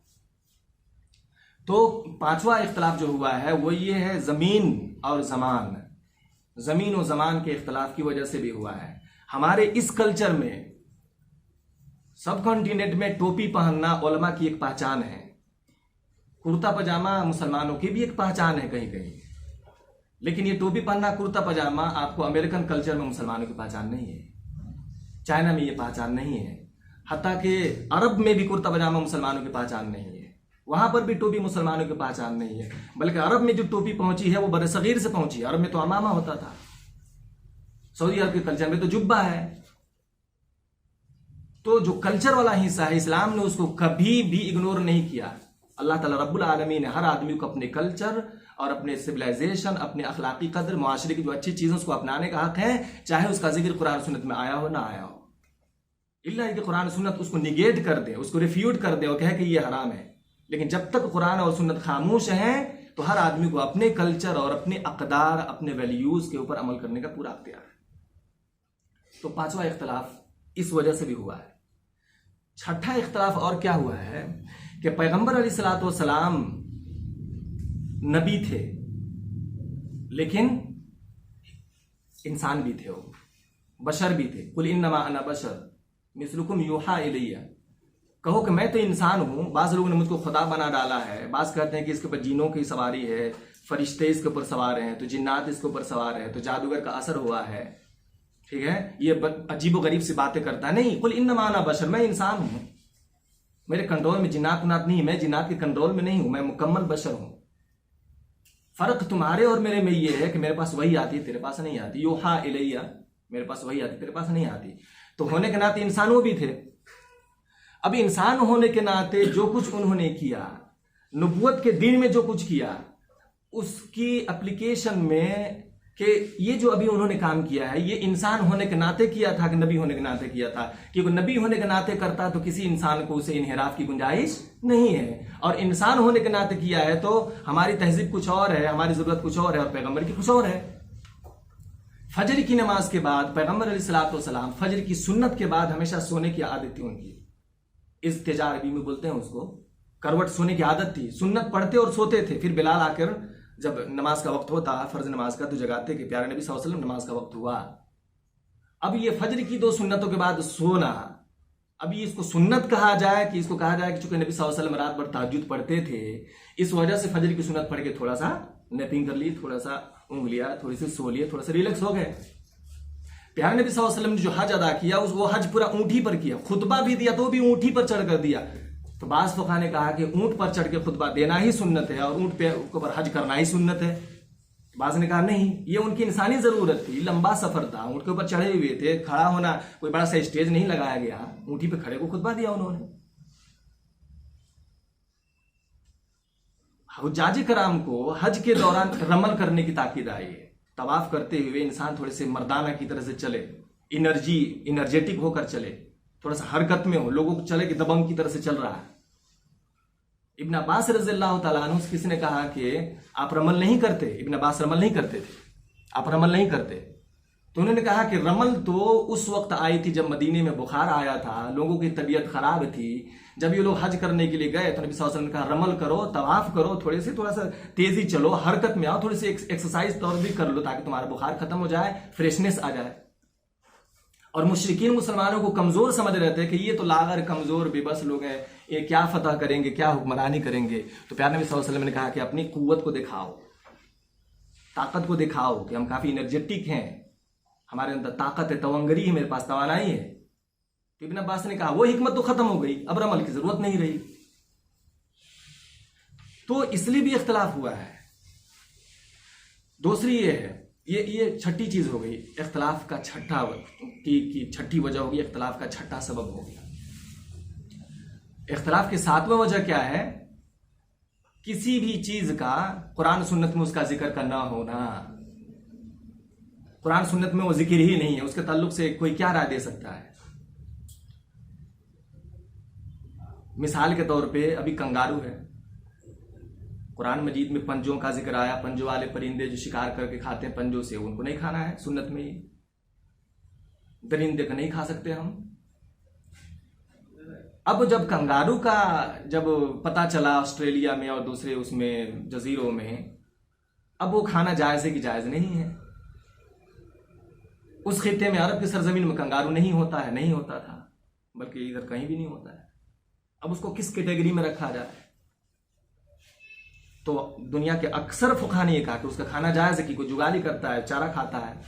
तो पांचवा इख्तलाफ जो हुआ है वो ये है जमीन और जमान, जमीन और जमान के इख्तलाफ की वजह से भी हुआ है। हमारे इस कल्चर में सब कॉन्टिनेंट में टोपी पहनना उलमा की एक पहचान है, कुर्ता पजामा मुसलमानों की भी एक पहचान है कहीं कहीं, लेकिन ये टोपी पहनना, कुर्ता पजामा आपको अमेरिकन कल्चर में मुसलमानों की पहचान नहीं है, चाइना में ये पहचान नहीं है, हत्ता कि अरब में भी कुर्ता पजामा मुसलमानों की पहचान नहीं है, वहां पर भी टोपी मुसलमानों की पहचान नहीं है। बल्कि अरब में जो टोपी पहुंची है वो बरसगीर से पहुंची है। अरब में तो अमामा होता था, सऊदी अरब के कल्चर में तो जुब्बा है। तो जो कल्चर वाला हिस्सा है इस्लाम ने उसको कभी भी इग्नोर नहीं किया। अल्लाह ताला रब्बुल आलमीन ने हर आदमी को अपने कल्चर और अपने सिविलाइजेशन, अपने अखलाकी कदर, मुआशरे की जो अच्छी चीजें उसको अपनाने का हक है, चाहे उसका जिक्र कुरान सुन्नत में आया हो ना आया हो। इल्ला कि कुरान सुन्नत उसको निगेट कर दे, उसको रिफ्यूट कर दे और कहे कि ये हराम है। लेकिन जब तक कुरान और सुन्नत खामोश हैं तो हर आदमी को अपने कल्चर और अपने अकदार, अपने वैल्यूज के ऊपर अमल करने का पूरा अख्तियार है। तो पांचवा इख्तलाफ इस वजह से भी हुआ है। छठा इख्तलाफ और क्या हुआ है कि पैगंबर अलैहिस्सलातु वस्सलाम नबी थे लेकिन इंसान भी थे, वो बशर भी थे। कुल इन्नमा अना बशर मिस्लुकुम यूहा इलैया, कहो कि मैं तो इंसान हूं। बाज लोगों ने मुझको खुदा बना डाला है, बाज कहते हैं कि इसके ऊपर जीनों की सवारी है, फरिश्ते इसके ऊपर सवार हैं, तो जिन्नात इसके ऊपर सवार है, तो जादूगर का असर हुआ है। ठीक है, ये अजीबो गरीब सी बातें करता है। नहीं, कुल इन्नमा अना बशर, मैं इंसान हूं, मेरे कंट्रोल में जिन्नात उन्नात नहीं, मैं जिन्नात के कंट्रोल में नहीं हूं, मैं मुकम्मल बशर हूं। फर्क तुम्हारे और मेरे में ये है कि मेरे पास वही आती है, तेरे पास नहीं आती। यूहा इलैया, मेरे पास वही आती, तेरे पास नहीं आती। तो होने के नाते इंसान वो भी थे। अब इंसान होने के नाते जो कुछ उन्होंने किया, नबुवत के दिन में जो कुछ किया, उसकी एप्लीकेशन में कि ये जो अभी उन्होंने काम किया है ये इंसान होने के नाते किया था कि नबी होने के नाते किया था? क्योंकि नबी होने के नाते करता तो किसी इंसान को उसे इनहिराफ की गुंजाइश नहीं है, और इंसान होने के नाते किया है तो हमारी तहजीब कुछ और है, हमारी जरूरत कुछ और है और पैगंबर की कुछ और है। फजर की नमाज के बाद पैगंबर अलैहिस्सलातु वस्सलाम फजर की सुन्नत के बाद हमेशा सोने की आदत थी उनकी, इज़्तिजार अरबी में बोलते हैं उसको, करवट सोने की आदत थी। सुन्नत पढ़ते और सोते थे, फिर बिलाल आकर जब नमाज का वक्त होता फर्ज नमाज का तो जगाते कि प्यारे नबी सल्लल्लाहु अलैहि वसल्लम नमाज का वक्त हुआ। अब ये फजर की 2 सुन्नतों के बाद सोना, अभी इसको सुन्नत कहा जाए कि इसको कहा जाए कि चूंकि नबी सल्लल्लाहु अलैहि वसल्लम रात भर तहज्जुद पढ़ते थे, इस वजह से फजर की सुन्नत पढ़ के थोड़ा सा नैपिंग कर ली, थोड़ा सा ऊँघ लिया, थोड़ी सी सो लिए, थोड़ा सा रिलैक्स हो गए। प्यारे नबी सल्लल्लाहु अलैहि वसल्लम ने जो हज अदा किया वो हज पूरा ऊँटी पर किया, खुतबा भी दिया तो भी ऊँटी पर चढ़ कर दिया। तो बाज़ फुक़हा ने कहा कि ऊँट पर चढ़ के खुतबा देना ही सुन्नत है और ऊँट पे ऊपर हज करना ही सुन्नत है। बाज़ ने कहा नहीं, ये उनकी इंसानी जरूरत थी, लंबा सफर था, ऊँट के ऊपर चढ़े हुए थे, खड़ा होना, कोई बड़ा सा स्टेज नहीं लगाया गया, ऊँटी पे खड़े को खुतबा दिया उन्होंने। हुज्जाज कराम को हज के दौरान रमल करने की ताकीद आई है। तवाफ करते हुए इंसान थोड़े से मर्दाना की तरह से चले, एनर्जेटिक होकर चले, थोड़ा सा हरकत में हो, लोगों को चले कि दबंग की तरह से चल रहा है। इब्न अब्बास रज़ियल्लाहु तआला अन्हु से किसी ने कहा कि आप रमल नहीं करते? इब्न अब्बास रमल नहीं करते थे, आप रमल नहीं करते? तो उन्होंने कहा कि रमल तो उस वक्त आई थी जब मदीने में बुखार आया था, लोगों की तबीयत खराब थी, जब ये लोग हज करने के लिए गए तो नबी सल्लल्लाहु अलैहि वसल्लम ने कहा रमल करो, तवाफ करो, थोड़ा सा तेजी चलो, हरकत में आओ, थोड़ी सी एक्सरसाइज तौर भी कर लो ताकि तुम्हारा बुखार खत्म हो जाए, फ्रेशनेस आ जाए। और मुशरिकीन मुसलमानों को कमजोर समझ रहे थे कि ये तो लागर कमजोर बेबस लोग हैं, ये क्या फतह करेंगे, क्या हुक्मरानी करेंगे। तो प्यारे नबी सल्लल्लाहु अलैहि वसल्लम ने कहा कि अपनी कुव्वत को दिखाओ, ताकत को दिखाओ कि हम काफी एनर्जेटिक हैं, हमारे अंदर ताकत है, तवंगरी है, मेरे पास तवानाई है। तो इब्न अब्बास ने कहा वो हिकमत तो खत्म हो गई, अब रमल की जरूरत नहीं रही। तो इसलिए भी इख्तलाफ हुआ है। दूसरी ये है, ये छठी चीज हो गई, इख्तलाफ का छठा की छठी वजह होगी, इख्तलाफ का छठा सबब हो गया। इख्तलाफ की सातवां वजह क्या है? किसी भी चीज का कुरान सुन्नत में उसका जिक्र करना होना। कुरान सुन्नत में वो जिक्र ही नहीं है, उसके ताल्लुक से कोई क्या राय दे सकता है? मिसाल के तौर पे अभी कंगारू है, कुरान मजीद में पंजों का जिक्र आया, पंजों वाले परिंदे जो शिकार करके खाते हैं पंजों से, उनको नहीं खाना है सुन्नत में। ही दरिंदे को नहीं खा सकते हम। अब जब कंगारू का जब पता चला ऑस्ट्रेलिया में और दूसरे उसमें जजीरों में, अब वो खाना जायज है कि जायज नहीं है? उस खित्ते में, अरब की सरजमीन में कंगारू नहीं होता है, नहीं होता था, बल्कि इधर कहीं भी नहीं होता है। अब उसको किस कैटेगरी में रखा जाए? तो दुनिया के अक्सर फुकहा ने कहा कि उसका खाना जायज है कि कोई जुगाली करता है, चारा खाता है,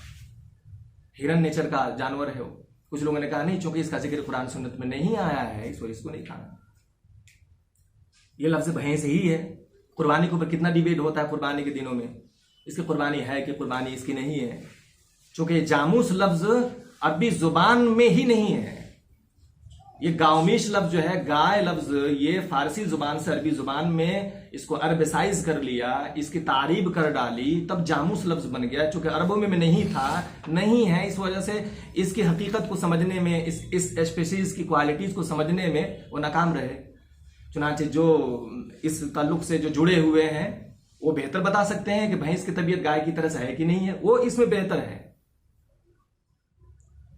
हिरन नेचर का जानवर है वो। कुछ लोगों ने कहा नहीं, चूंकि इसका जिक्र कुरान सुन्नत में नहीं आया है इस वजह इसको नहीं खाना। ये लफ्ज भैंस ही है। कुर्बानी के ऊपर कितना डिबेट होता है कुर्बानी के दिनों में, इसकी कुर्बानी है कि कुर्बानी इसकी नहीं है। चूंकि जामूस लफ्ज अरबी जुबान में ही नहीं है, ये गावमीश लफ्ज जो है, गाय लफ्ज, ये फारसी जुबान से अरबी जुबान में इसको अरबिसाइज कर लिया, इसकी तारीब कर डाली, तब जामूस लफ्ज बन गया। चूंकि अरबों में नहीं था, नहीं है, इस वजह से इसकी हकीकत को समझने में, इस स्पेसीज की क्वालिटीज को समझने में वो नाकाम रहे। चुनांचे जो इस ताल्लुक से जो जुड़े हुए हैं वो बेहतर बता सकते हैं कि भैंस की तबीयत गाय की तरह से है कि नहीं है, वो इसमें बेहतर है।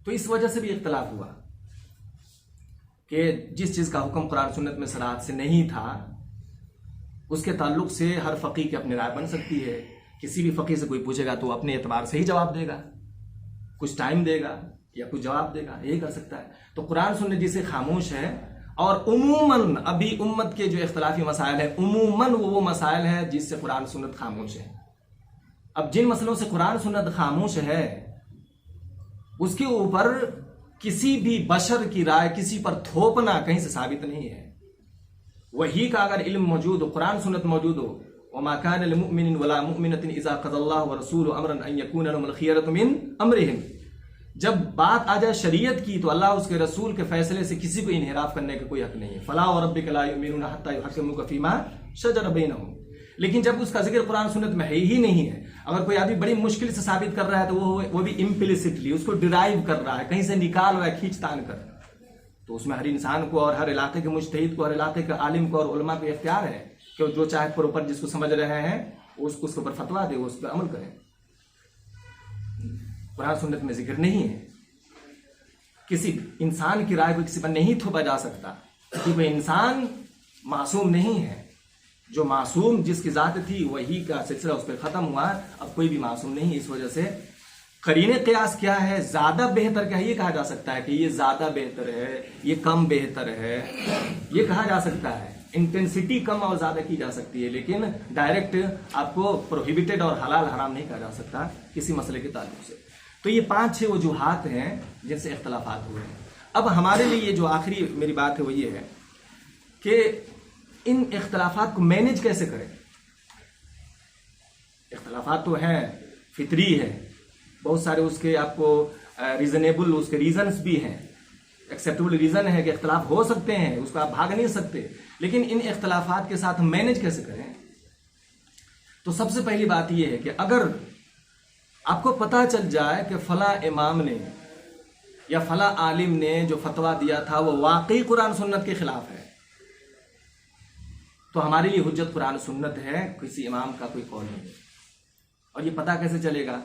तो इस वजह से भी इख्तलाफ हुआ कि जिस चीज का हुक्म कुरान सुन्नत में सराहत से नहीं था, उसके ताल्लुक से हर फकीह की अपनी राय बन सकती है। किसी भी फकीह से कोई पूछेगा तो अपने एतबार से ही जवाब देगा, कुछ टाइम देगा या कुछ जवाब देगा, यही कर सकता है। तो कुरान सुन्नत जिसे खामोश है, और उमूमन अभी उम्मत के जो इख्तलाफी मसाइल है, उमूमन वो मसाइल है जिससे कुरान सुन्नत खामोश है। अब जिन मसलों से कुरान सुन्नत खामोश है, उसके ऊपर किसी भी बशर की राय किसी पर थोपना कहीं से साबित नहीं है। वही का अगर इल्म मौजूद हो, कुरान सुन्नत मौजूद हो, वमा कान लिमुमिनिन वला मुमिनतिन इज़ा क़ज़ल्लाहु व रसूलुहु अमरन अन यकून लहुमुल खियरतु मिन अमरिहिम। जब बात आ जाए शरीयत की, तो अल्लाह उसके रसूल के फैसले से किसी को इन्हिराफ करने का कोई हक नहीं है। फला व रब्बिका ला युमिनूना हत्ता युहक्किमुका फीमा शजर बैनहुम। लेकिन जब उसका जिक्र कुरान सुन्नत में है ही नहीं है, अगर कोई आदमी बड़ी मुश्किल से साबित कर रहा है तो वो भी इम्प्लिसिटली उसको डिराइव कर रहा है, कहीं से निकाल रहा है खींचतान कर, तो उसमें हर इंसान को और हर इलाके के मुज्तहिद को, हर इलाके के आलिम को और उलमा को इख्तियार है कि जो चाहे प्रॉपर जिसको समझ रहे हैं उसके ऊपर फतवा दे, उस पर अमल करें। कुरान सुन्नत में जिक्र नहीं है, किसी इंसान की राय को किसी पर नहीं थोपा जा सकता, क्योंकि वह इंसान मासूम नहीं है। जो मासूम जिसकी जात थी वही का सिलसिला उस पर खत्म हुआ, अब कोई भी मासूम नहीं। इस वजह से करीने क़ियास क्या है, ज्यादा बेहतर क्या है, ये कहा जा सकता है कि ये ज्यादा बेहतर है, ये कम बेहतर है, ये कहा जा सकता है। इंटेंसिटी कम और ज्यादा की जा सकती है, लेकिन डायरेक्ट आपको प्रोहिबिटेड और हलाल हराम नहीं कहा जा सकता किसी मसले के ताल्लुक से। तो ये 5-6 वजूहात हैं जिनसे इख्तलाफात हुए हैं। अब हमारे लिए ये जो आखिरी मेरी बात है वो ये है कि इन इख्तलाफात को मैनेज कैसे करें। इख्तलाफात तो हैं, फितरी है, बहुत सारे उसके आपको रीजनेबल उसके रीजन्स भी हैं, एक्सेप्टेबल रीजन है कि इख्तलाफ हो सकते हैं, उसको आप भाग नहीं सकते। लेकिन इन इख्तलाफात के साथ मैनेज कैसे करें? तो सबसे पहली बात यह है कि अगर आपको पता चल जाए कि फला इमाम ने या फला आलिम ने जो फतवा दिया था वो वाकई कुरान सुन्नत के खिलाफ है, तो हमारे लिए हुज्जत कुरान सुन्नत है, किसी इमाम का कोई कौल नहीं। और ये पता कैसे चलेगा?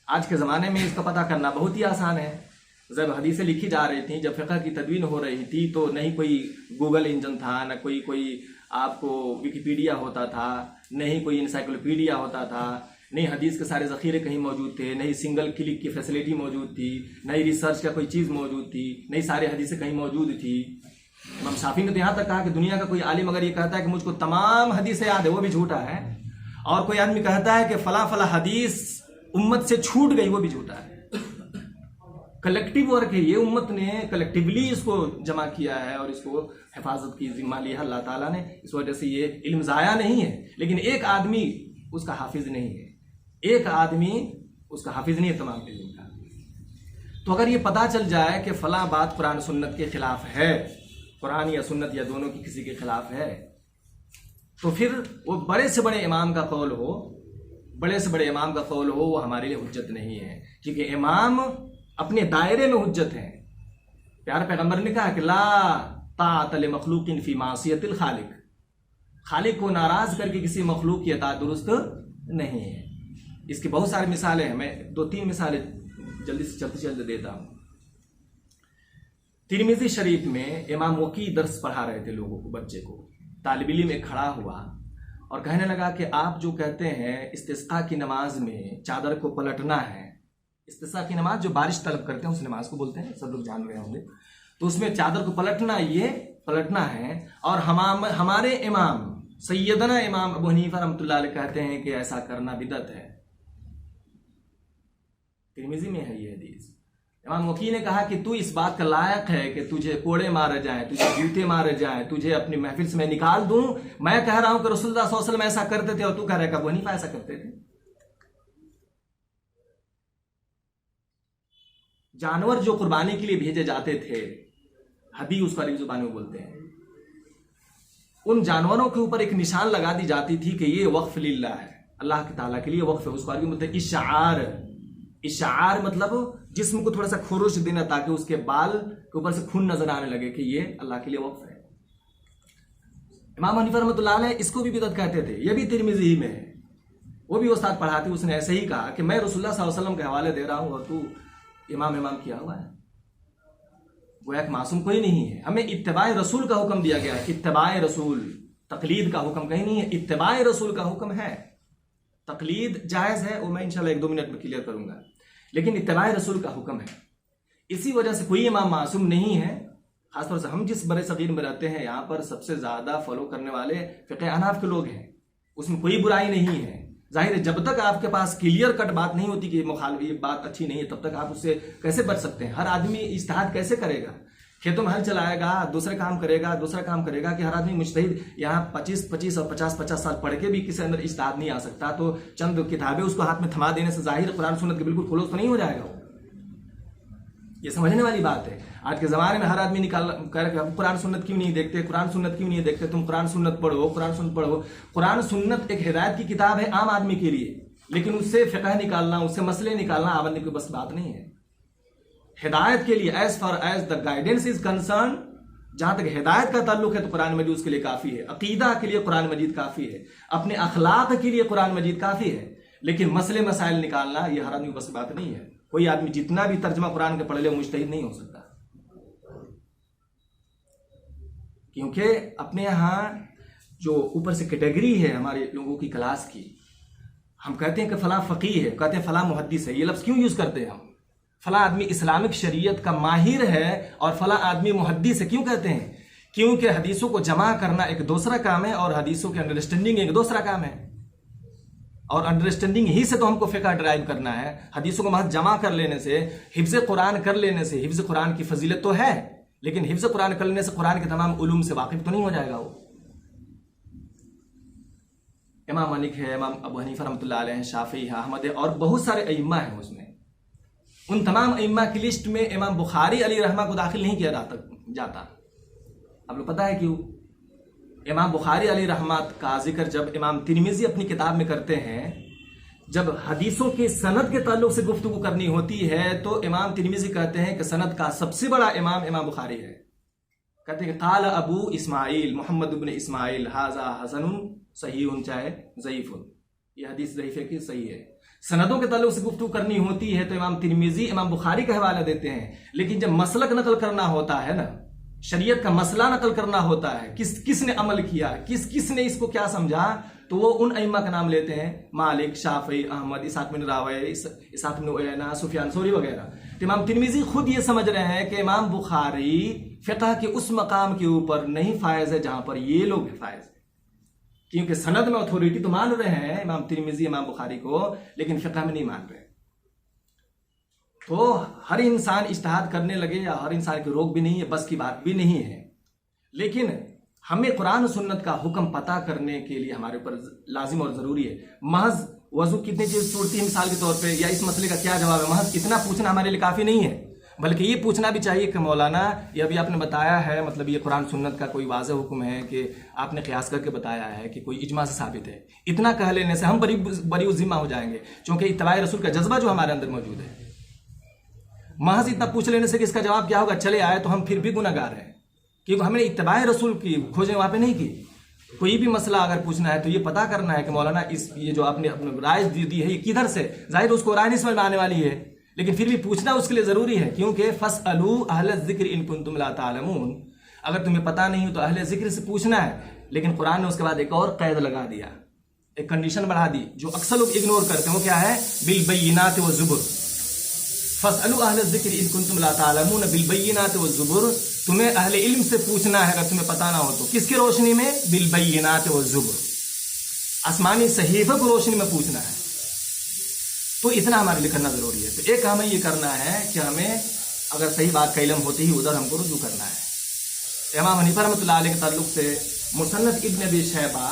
आज के ज़माने में इसका पता करना बहुत ही आसान है। जब हदीसें लिखी जा रही थी, जब फ़िक़्ह की तदवीन हो रही थी, तो नहीं कोई गूगल इंजन था, न कोई आपको विकिपीडिया होता था, नहीं कोई इंसाइक्लोपीडिया होता था, नहीं हदीस के सारे ज़ख़ीरे कहीं मौजूद थे, नहीं सिंगल क्लिक की फैसिलिटी मौजूद थी, नहीं रिसर्च का कोई चीज़ मौजूद थी, नहीं सारे हदीसें कहीं मौजूद थी। इमाम शाफ़ी ने तो यहाँ तक कहा कि दुनिया का कोई आलिम अगर ये कहता है कि मुझको तमाम हदीसें याद है, वो भी झूठा है। और कोई आदमी कहता है कि फला फला हदीस उम्मत से छूट गई, वो भी झूठा है। कलेक्टिव वर्क है ये, उम्मत ने कलेक्टिवली इसको जमा किया है और इसको हिफाजत की जिम्मा लिया अल्लाह ताला ने। इस वजह से ये इल्म ज़ाया नहीं है, लेकिन एक आदमी उसका हाफिज नहीं है, एक आदमी उसका हाफिज नहीं है तमाम इल्म का। तो अगर ये पता चल जाए कि फला बात कुरान सुन्नत के खिलाफ है, कुरान या सुन्नत या दोनों की किसी के खिलाफ है, तो फिर वो बड़े से बड़े इमाम का कौल हो, बड़े से बड़े इमाम का कौल हो, वो हमारे लिए हुज्जत नहीं है, क्योंकि इमाम अपने दायरे में हुज्जत है। प्यारे पैगंबर ने कहा कि ला ताअत लिमखलूकिन फी मासियतिल खालिक, खालिक को नाराज करके किसी मखलूक की अताअत दुरुस्त नहीं है। इसकी बहुत सारी मिसालें हैं, मैं 2-3 मिसालें जल्दी से चलते देता हूँ। तिरमिज़ी शरीफ में इमाम वकी दर्स पढ़ा रहे थे लोगों को, बच्चे को। तालिब इल्म में खड़ा हुआ और कहने लगा कि आप जो कहते हैं इस्तिस्का की नमाज में चादर को पलटना है, इस्तिस्का की नमाज जो बारिश तलब करते हैं उस नमाज को बोलते हैं, सब लोग जान रहे होंगे। तो उसमें चादर को पलटना, ये पलटना है। और हमारे इमाम सैयदना इमाम अबू हनीफा रहमतुल्लाह अलैह कहते हैं कि ऐसा करना बिदअत है। तिरमिज़ी में है ये हदीस। इमाम वकी ने कहा कि तू इस बात का लायक है कि तुझे कोड़े मारे जाएं, तुझे जूते मारे जाएं, तुझे अपनी महफिल से मैं निकाल दूं। मैं कह रहा हूं कि रसूलुल्लाह सल्लल्लाहु अलैहि वसल्लम ऐसा करते थे और तू कह रहा है कि अबू हनीफा ऐसा करते थे। जानवर जो कुर्बानी के लिए भेजे जाते थे, हदी उसको अरबी जुबान में बोलते हैं, उन जानवरों के ऊपर एक निशान लगा दी जाती थी कि ये वक्फ लिल्लाह है, अल्लाह के ताला के लिए वक्फ है। उसको अरबी में बोलते हैं इशार। इशार मतलब जिस्म को थोड़ा सा खुरुश देना ताकि उसके बाल के ऊपर से खून नजर आने लगे कि ये अल्लाह के लिए वक्फ है। इमाम हनीफा रहमतुल्लाह अलैह इसको भी बिदअत कहते थे। ये भी तिरमिज़ी में है, वो भी उस्ताद पढ़ाते, उसने ऐसे ही कहा कि मैं रसूलुल्लाह सल्लल्लाहु अलैहि वसल्लम के हवाले दे रहा हूं और तू इमाम किया हुआ है। वो एक मासूम कोई नहीं है। हमें इत्तिबाए रसूल का हुक्म दिया गया है। इत्तिबाए रसूल, तकलीद का हुक्म कहीं नहीं है, इत्तिबाए रसूल का हुक्म है। तकलीद जायज़ है, वो मैं इंशाल्लाह 1-2 मिनट में क्लियर करूंगा, लेकिन इत्तिबाए रसूल का हुक्म है। इसी वजह से कोई इमाम मासूम नहीं है। खासतौर से हम जिस बड़े सगीर में रहते हैं, यहाँ पर सबसे ज्यादा फॉलो करने वाले फ़िक़्ह अहनाफ के लोग हैं, उसमें कोई बुराई नहीं है। जाहिर है जब तक आपके पास क्लियर कट बात नहीं होती कि ये बात अच्छी नहीं है, तब तक आप उससे कैसे बच सकते हैं। हर आदमी इज्तिहाद कैसे करेगा, खेतों में हल चलाएगा, दूसरे काम करेगा, दूसरा काम करेगा, कि हर आदमी मुज्तहिद यहाँ 25-25 और 50-50 साल पढ़ के भी किसी अंदर इज्तिहाद नहीं आ सकता। तो चंद किताबें उसको हाथ में थमा देने से जाहिर कुरान सुन्नत के बिल्कुल क्लोज तो नहीं हो जाएगा वो। ये समझने वाली बात है। आज के ज़माने में हर आदमी निकाल कर कुरान सुन्नत क्यों नहीं देखते, कुरान सुन्नत क्यों नहीं देखते, तुम कुरान सुन्नत पढ़ो, कुरान सुन्नत पढ़ो। कुरान सुन्नत एक हिदायत की किताब है आम आदमी के लिए, लेकिन उससे फ़िक़्ह निकालना, उससे मसले निकालना आम आदमी की बस बात नहीं है। हिदायत के लिए as far as the guidance is concern, जहां तक हिदायत का ताल्लुक है तो कुरान मजीद उसके लिए काफ़ी है। अकीदा के लिए कुरान मजीद काफ़ी है, अपने अखलाक के लिए कुरान मजीद काफ़ी है, लेकिन मसले मसाइल निकालना ये हर आदमी की बस बात नहीं है। कोई आदमी जितना भी तर्जमा कुरान के पढ़ ले मुज्तहिद नहीं हो सकता, क्योंकि अपने यहाँ जो ऊपर से कैटेगरी है हमारे लोगों की क्लास की, हम कहते हैं कि फला फ़क़ीह है, कहते हैं फला मुहद्दिस है। ये लफ्ज़ क्यों यूज़ करते हैं हम? फला आदमी इस्लामिक शरीयत का माहिर है और फला आदमी मुहद्दिस है, क्यों कहते हैं? क्योंकि हदीसों को जमा करना एक दूसरा काम है और हदीसों की अंडरस्टैंडिंग एक दूसरा काम है। और अंडरस्टैंडिंग ही से तो हमको फ़िक़्ह ड्राइव करना है। हदीसों को महज जमा कर लेने से, हिफ्ज़ कुरान कर लेने से, हिफ्ज़ कुरान की फजीलत तो है, लेकिन हिफ्ज़ कुरान कर लेने से कुरान के तमाम उलूम से वाकिफ तो नहीं हो जाएगा वो। इमाम मालिक है, इमाम अबू हनीफा रहमतुल्लाह अलैह, शाफ़ी है, अहमद है, और बहुत सारे अइम्मा हैं उसमें। उन तमाम अइम्मा की लिस्ट में इमाम बुखारी अली रहमा को दाखिल नहीं किया जाता। आप लोग पता है क्यों? इमाम बुखारी अली रहमत का जिक्र जब इमाम तिरमिज़ी अपनी किताब में करते हैं, जब हदीसों के सनद के ताल्लुक से गुफ्तगू करनी होती है, तो इमाम तिरमिज़ी कहते हैं कि सनद का सबसे बड़ा इमाम इमाम बुखारी है। कहते हैं काल अबू इस्माइल मोहम्मद इब्न इस्माइल हाजा हसनुन सहीहुन चाहे ज़ईफुन, ये हदीस ज़ईफ़ है कि सही है। सनदों के ताल्लुक से गुफ्तगू करनी होती है तो इमाम तिरमिजी, इमाम बुखारी का हवाला देते हैं, लेकिन जब मसलक नकल करना होता है ना, शरीयत का मसला नकल करना होता है, किसने अमल किया, किसने इसको क्या समझा, तो वो उन अइम्मा का नाम लेते हैं, मालिक, शाफी, अहमद, इसाक बिन रावे, इसाक बिन उयैना, सुफियान सौरी वगैरह। तो इमाम तिरमिजी खुद ये समझ रहे हैं कि इमाम बुखारी फिक़ह के उस मकाम के ऊपर नहीं फायज है जहां पर ये लोग फायज है, क्योंकि सनद में अथॉरिटी तो मान रहे हैं इमाम तिरमिजी, इमाम बुखारी को, लेकिन फिक़ह में नहीं मान रहे। तो हर इंसान इज्तिहाद करने लगे या हर इंसान की रोक भी नहीं है, बस की बात भी नहीं है, लेकिन हमें कुरान सुन्नत का हुक्म पता करने के लिए हमारे ऊपर लाजिम और ज़रूरी है। महज वजू कितनी चीज़ छूटती है मिसाल के तौर पे, या इस मसले का क्या जवाब है, महज इतना पूछना हमारे लिए काफ़ी नहीं है, बल्कि ये पूछना भी चाहिए कि मौलाना ये अभी आपने बताया है, मतलब ये कुरान सुन्नत का कोई वाज़ेह हुक्म है कि आपने क़यास करके बताया है कि कोई इजमा से साबित है, इतना कह लेने से हम बरी ज़िम्मा हो जाएंगे, क्योंकि इत्तिबाए रसूल का जज्बा जो हमारे अंदर मौजूद है। महज इतना पूछ लेने से कि इसका जवाब क्या होगा चले आए तो हम फिर भी गुनहगार हैं, क्योंकि हमने इत्तिबाए रसूल की खोजें वहाँ पे नहीं की। कोई भी मसला अगर पूछना है तो ये पता करना है कि मौलाना ये जो आपने अपने राय दी है ये किधर से, जाहिर उसको राय नहीं समझ में आने वाली है, लेकिन फिर भी पूछना उसके लिए ज़रूरी है, क्योंकि फस्अलू अहले ज़िक्र इन कुंतुम ला तालमून, अगर तुम्हें पता नहीं हो तो अहले ज़िक्र से पूछना है। लेकिन कुरान ने उसके बाद एक और कैद लगा दिया, एक कंडीशन बढ़ा दी जो अक्सर लोग इग्नोर करते हैं, वो क्या है, बिल बय्यिनात व ज़ुबुर। फस्अलू अहले ज़िक्र इन कुंतुम ला तालमून बिल बय्यिनात व ज़ुबुर, तुम्हें अहले इल्म से पूछना है अगर तुम्हें पता ना हो तो, किसकी रोशनी में, बिल बय्यिनात व ज़ुबुर, आसमानी सहीफे को रोशनी में पूछना है। तो इतना हमारे लिए करना जरूरी है। तो एक हमें ये करना है कि हमें अगर सही बात का इल्म होते ही उधर हमको रुजू करना है। इमाम हनीफा रहमतुल्लाह अलैह के ताल्लुक से मुसन्नफ इब्न अबी शैबा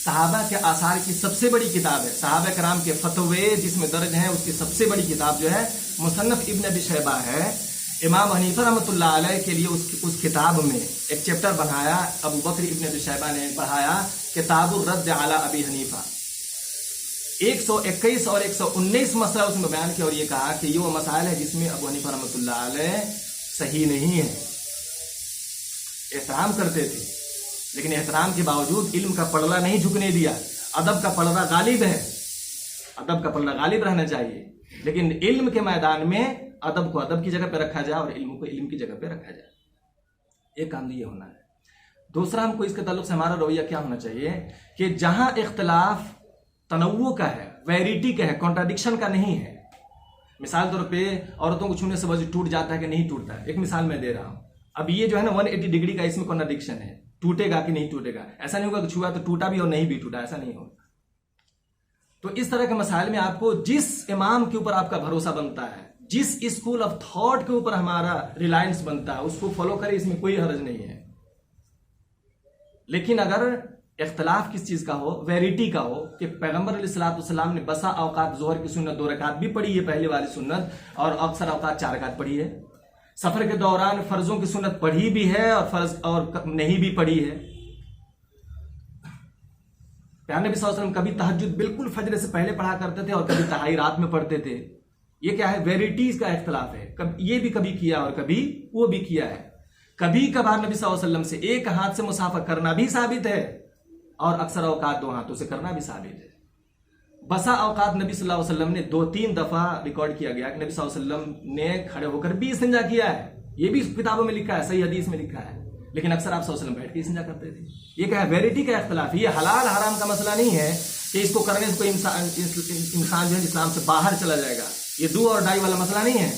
सहाबा के आसार की सबसे बड़ी किताब है, सहाबा कराम के फतवे जिसमें दर्ज हैं उसकी सबसे बड़ी किताब जो है मुसन्नफ इब्न अबी शैबा है। इमाम हनीफा रहमतुल्लाह अलैह के लिए उस किताब में एक चैप्टर बनाया, अबू बकर इब्न अबी शैबा ने पढ़ाया, किताबुर रद्द अला अबी हनीफा। 121 और 119 मसला उसमें बयान किया और ये कहा कि ये वो मसाइल है जिसमें अबू हनीफा रहमतुल्लाह अलैह सही नहीं है। एहतराम करते थे, लेकिन एहतराम के बावजूद इल्म का पलड़ा नहीं झुकने दिया। अदब का पलड़ा गालिब है, अदब का पलड़ा गालिब रहना चाहिए, लेकिन इल्म के मैदान में अदब को अदब की जगह पे रखा जाए और इल्म को इल्म की जगह पे रखा जाए। एक काम ये होना है। दूसरा, हमको इसके ताल्लुक से हमारा रवैया क्या होना चाहिए कि जहां इख्तलाफ तनव्वु का है, वैरिटी का है, कॉन्ट्राडिक्शन का नहीं है। मिसाल तौर पे औरतों को छूने से वजू टूट जाता है कि नहीं टूटता है, एक मिसाल मैं दे रहा हूं। अब ये जो है ना 180 डिग्री का इसमें कॉन्ट्राडिक्शन है, टूटेगा कि नहीं टूटेगा। ऐसा नहीं होगा कि छुआ तो टूटा भी और नहीं भी टूटा, ऐसा नहीं होगा। तो इस तरह के मसाइल में आपको जिस इमाम के ऊपर आपका भरोसा बनता है, जिस स्कूल ऑफ थॉट के ऊपर हमारा रिलायंस बनता है, उसको फॉलो करें, इसमें कोई हर्ज नहीं है। लेकिन अगर इख्तलाफ किस चीज का हो, वैरिटी का हो, कि पैगंबर अलैहिस्सलाम ने बसा औकात जोहर की सुन्नत 2 रकात भी पढ़ी है, पहले वाली सुन्नत, और अक्सर औकात 4 रकात पढ़ी है। सफर के दौरान फर्जों की सुन्नत पढ़ी भी है और फर्ज और नहीं भी पढ़ी है। प्यारे नबी सल्लल्लाहु अलैहि वसल्लम कभी तहज्जुद बिल्कुल फजर से पहले पढ़ा करते थे और कभी तहाई रात में पढ़ते थे। ये क्या है, वेरिटीज का इख्तलाफ है। ये भी कभी किया और कभी वो भी किया है। कभी कभार नबी सल्लल्लाहु अलैहि वसल्लम से एक हाथ से मुसाफा करना भी साबित है और अक्सर औकात 2 हाथों से करना भी साबित है। बसा औकात नबी सल्लल्लाहु अलैहि वसल्लम ने 2-3 दफा रिकॉर्ड किया गया कि नबी सल्लल्लाहु अलैहि वसल्लम ने खड़े होकर भी इस्तिंजा किया है। ये भी किताबों में लिखा है, सही हदीस में लिखा है। लेकिन अक्सर आप सल्लल्लाहु अलैहि वसल्लम बैठ के इस्तिंजा करते थे। ये क्या है, वेरिटी का इख्तलाफ। ये हलाल हराम का मसला नहीं है कि इसको करने से कोई इंसान जो है इस्लाम से बाहर चला जाएगा। ये दो और डाई वाला मसला नहीं है।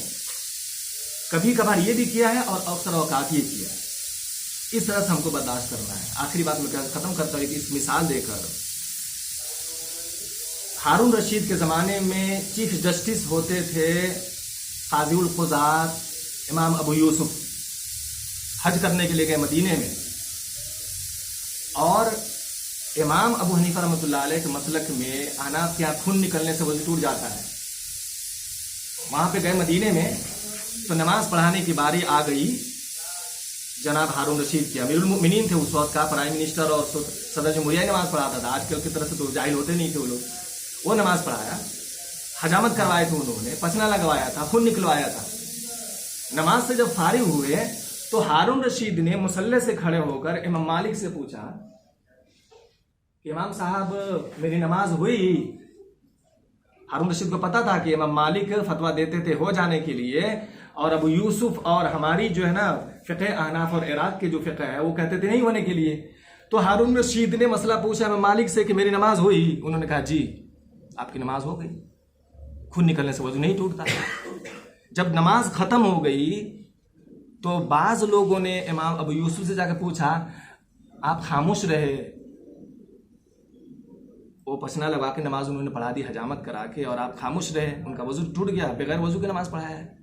कभी कभार ये भी किया है और अक्सर औकात ये किया है। इस तरह से हमको बर्दाश्त करना है। आखिरी बात मैं खत्म करता हूं कि इस मिसाल देकर, हारून रशीद के ज़माने में चीफ जस्टिस होते थे काज़ीउल क़ुज़ात इमाम अबू यूसुफ। हज करने के लिए गए मदीने में और इमाम अबू हनीफा रहमतुल्लाह अलैह के मसलक में अनाफ के यहाँ खून निकलने से वजू टूट जाता है। वहां पे गए मदीने में तो नमाज पढ़ाने की बारी आ गई जनाब हारून रशीद के। अमीरुल मोमिनीन थे उस वक्त का, प्राइम मिनिस्टर और सदर जमहूरिया नमाज पढ़ाता था। आजकल की तरह से तो जाहिल होते नहीं थे वो लोग। वो नमाज पढ़ाया, हजामत करवाए थे उन्होंने, पसीना लगवाया था, खून निकलवाया था। नमाज से जब फारिग हुए तो हारून रशीद ने मुसल्ले से खड़े होकर इमाम मालिक से पूछा कि इमाम साहब मेरी नमाज हुई? हारून रशीद को पता था कि इमाम मालिक फतवा देते थे हो जाने के लिए, और अबू यूसुफ और हमारी जो है ना फ़िक़्ह अहनाफ और इराक के जो फ़िक़्ह है वो कहते थे नहीं होने के लिए। तो हारून रशीद ने मसला पूछा इमाम मालिक से कि मेरी नमाज हुई? उन्होंने कहा जी आपकी नमाज हो गई, खून निकलने से वजू नहीं टूटता। जब नमाज ख़त्म हो गई तो बाज़ लोगों ने इमाम अबू यूसुफ से जाकर पूछा आप खामोश रहे, वो पसना लगा के नमाज उन्होंने पढ़ा दी हजामत करा के, और आप खामोश रहे, उनका वजू टूट गया, बगैर वजू के नमाज पढ़ाया है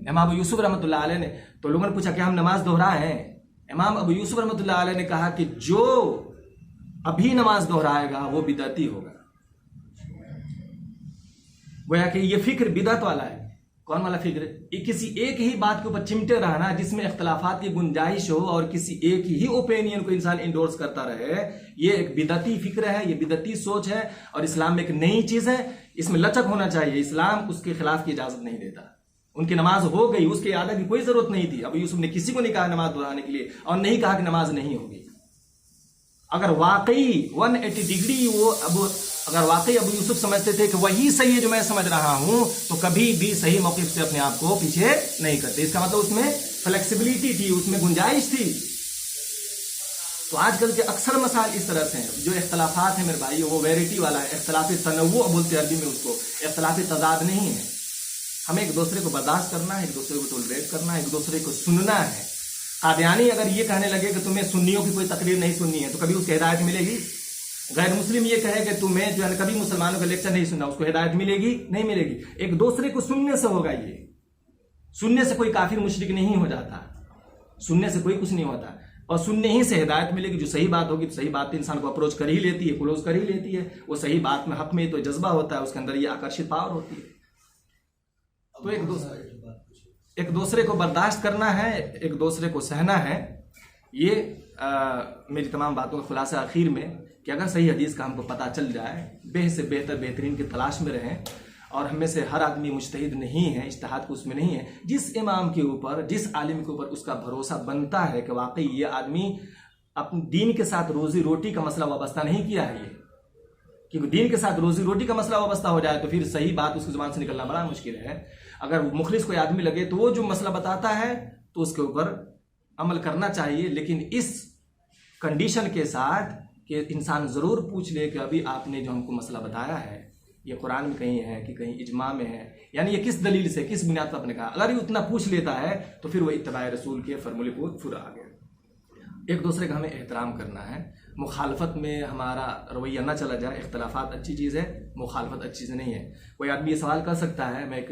इमाम अबू यूसुफ रहमतुल्लाह अलैह ने। तो लोगों ने पूछा क्या हम नमाज दोहराए हैं? इमाम अबू यूसुफ रहमतुल्लाह अलैह ने कहा कि जो अभी नमाज दोहराएगा वो बिदअती होगा। गोया कि ये फिक्र बिदअत वाला है। कौन वाला फिक्र? किसी एक ही बात के ऊपर चिमटे रहना जिसमें इख्तलाफात की गुंजाइश हो और किसी एक ही ओपिनियन को इंसान इंडोर्स करता रहे, ये एक बिदअती फिक्र है, ये बिदअती सोच है, और इस्लाम में एक नई चीज है, इसमें लचक होना चाहिए। इस्लाम उसके खिलाफ की इजाजत नहीं देता। उनकी नमाज हो गई, उसके आदत की कोई जरूरत नहीं थी। अबू यूसुफ ने किसी को नहीं कहा नमाज दोहराने के लिए, और नहीं कहा कि नमाज नहीं होगी। अगर वाकई 180 डिग्री अगर वाकई अबू यूसुफ समझते थे कि वही सही है जो मैं समझ रहा हूं, तो कभी भी सही मौक़िफ़ से अपने आप को पीछे नहीं करते। इसका मतलब उसमें फ्लेक्सिबिलिटी थी, उसमें गुंजाइश थी। तो आजकल के अक्सर मसाइल इस तरह से हैं, जो इख्तलाफात है मेरे भाई वो वैरायटी वाला है, इख्तलाफी तनव्वु बोलते हैं अरबी में उसको, इख्तलाफी तजाद नहीं है। हमें एक दूसरे को बर्दाश्त करना है, एक दूसरे को टॉलरेट करना है, एक दूसरे को सुनना है। कादियानी अगर ये कहने लगे कि तुम्हें सुन्नियों की कोई तकरीर नहीं सुननी है, तो कभी उसको हिदायत मिलेगी? गैर मुस्लिम ये कहे कि तुम्हें जो है कभी मुसलमानों का लेक्चर नहीं सुनना, उसको हिदायत मिलेगी? नहीं मिलेगी। एक दूसरे को सुनने से होगा। ये सुनने से कोई काफिर मुशरिक नहीं हो जाता, सुनने से कोई कुछ नहीं होता, और सुनने ही से हिदायत मिलेगी। जो सही बात होगी तो सही बात इंसान को अप्रोच कर ही लेती है, क्लोज कर ही लेती है। वो सही बात में हक में तो जज्बा होता है, उसके अंदर ये आकर्षित पावर होती है। तो एक दूसरे को बर्दाश्त करना है, एक दूसरे को सहना है। ये मेरी तमाम बातों का खुलासा आखिर में कि अगर सही हदीस का हमको पता चल जाए, से बेहतर बेहतरीन की तलाश में रहें, और हमें से हर आदमी मुज्तहिद नहीं है, इज्तिहाद को उसमें नहीं है। जिस इमाम के ऊपर, जिस आलिम के ऊपर उसका भरोसा बनता है कि वाकई ये आदमी अपने दीन के साथ रोजी रोटी का मसला वाबस्ता नहीं किया है, ये क्योंकि दीन के साथ रोजी रोटी का मसला वाबस्ता हो जाए तो फिर सही बात उसकी जुबान से निकलना बड़ा मुश्किल है। अगर मुखलिस कोई आदमी लगे तो वो जो मसला बताता है तो उसके ऊपर अमल करना चाहिए, लेकिन इस कंडीशन के साथ कि इंसान ज़रूर पूछ ले कि अभी आपने जो हमको मसला बताया है ये कुरान में कहीं है कि कहीं इजमा में है, यानी ये किस दलील से, किस बुनियाद पर आपने कहा। अगर ये उतना पूछ लेता है तो फिर वो इत्तबाए रसूल के फॉर्मूले को पूरा आ गया। एक दूसरे का हमें एहतराम करना है, मुखालफत में हमारा रवैया ना चला जाए। इख्तलाफात अच्छी चीज़ है, मुखालफत अच्छी चीज़ नहीं है। कोई आदमी ये सवाल कर सकता है, मैं एक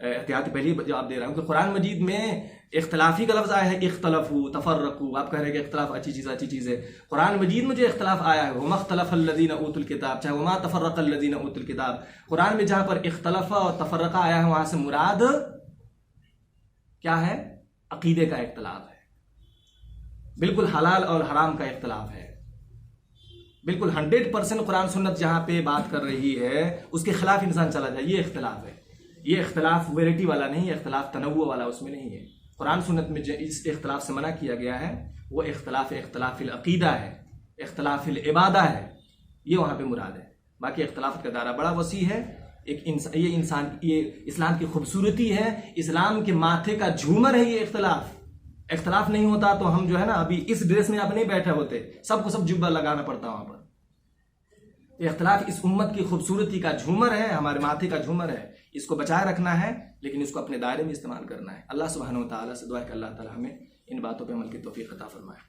एहतियाती पहली जवाब दे रहा हूँ कि कुरान मजीद में इख्तलाफी का लफ्ज़ आया है, इख्तलफू तफर्रकू। आप कह रहे हैं कि इख्तलाफ अच्छी चीज़ है। कुरान मजीद में जो इख्तलाफ आया है वमा इख्तलफ़ल्लज़ीना ऊतुल किताब, चाहे वमा तफर्रक़ल्लज़ीना ऊतुल किताब, कुरान में जहाँ पर इख्तलफ़ और तफर्रक़ा आया है वहाँ से मुराद क्या है? अकीदे का इख्तलाफ है, बिल्कुल हलाल और हराम का इख्तलाफ है। बिल्कुल 100% कुरान सुन्नत जहाँ पे बात कर रही है उसके खिलाफ इंसान चला जाए, ये इख्तलाफ है। ये इख्तलाफ वैरायटी वाला नहीं है, इख्तलाफ तनव्वु वाला उसमें नहीं है। कुरान सुन्नत में जो इस इख्तलाफ से मना किया गया है वो इख्तलाफिल अकीदा है, इख्तलाफिल इबादा है, ये वहाँ पे मुराद है। बाकी इख्तलाफ का दायरा बड़ा वसी है। ये इस्लाम की खूबसूरती है, इस्लाम के माथे का झूमर है ये इख्तलाफ नहीं होता तो हम जो है ना अभी इस ड्रेस में आप नहीं बैठे होते, सबको सब जुब्बा लगाना पड़ता वहां पर। इख्तलाफ इस उम्मत की खूबसूरती का झूमर है, हमारे माथे का झूमर है। इसको बचाए रखना है, लेकिन इसको अपने दायरे में इस्तेमाल करना है। अल्लाह सुब्हानहू व तआला से दुआ है कि अल्लाह ताला हमें इन बातों पर अमल की तौफीक अता फरमाए।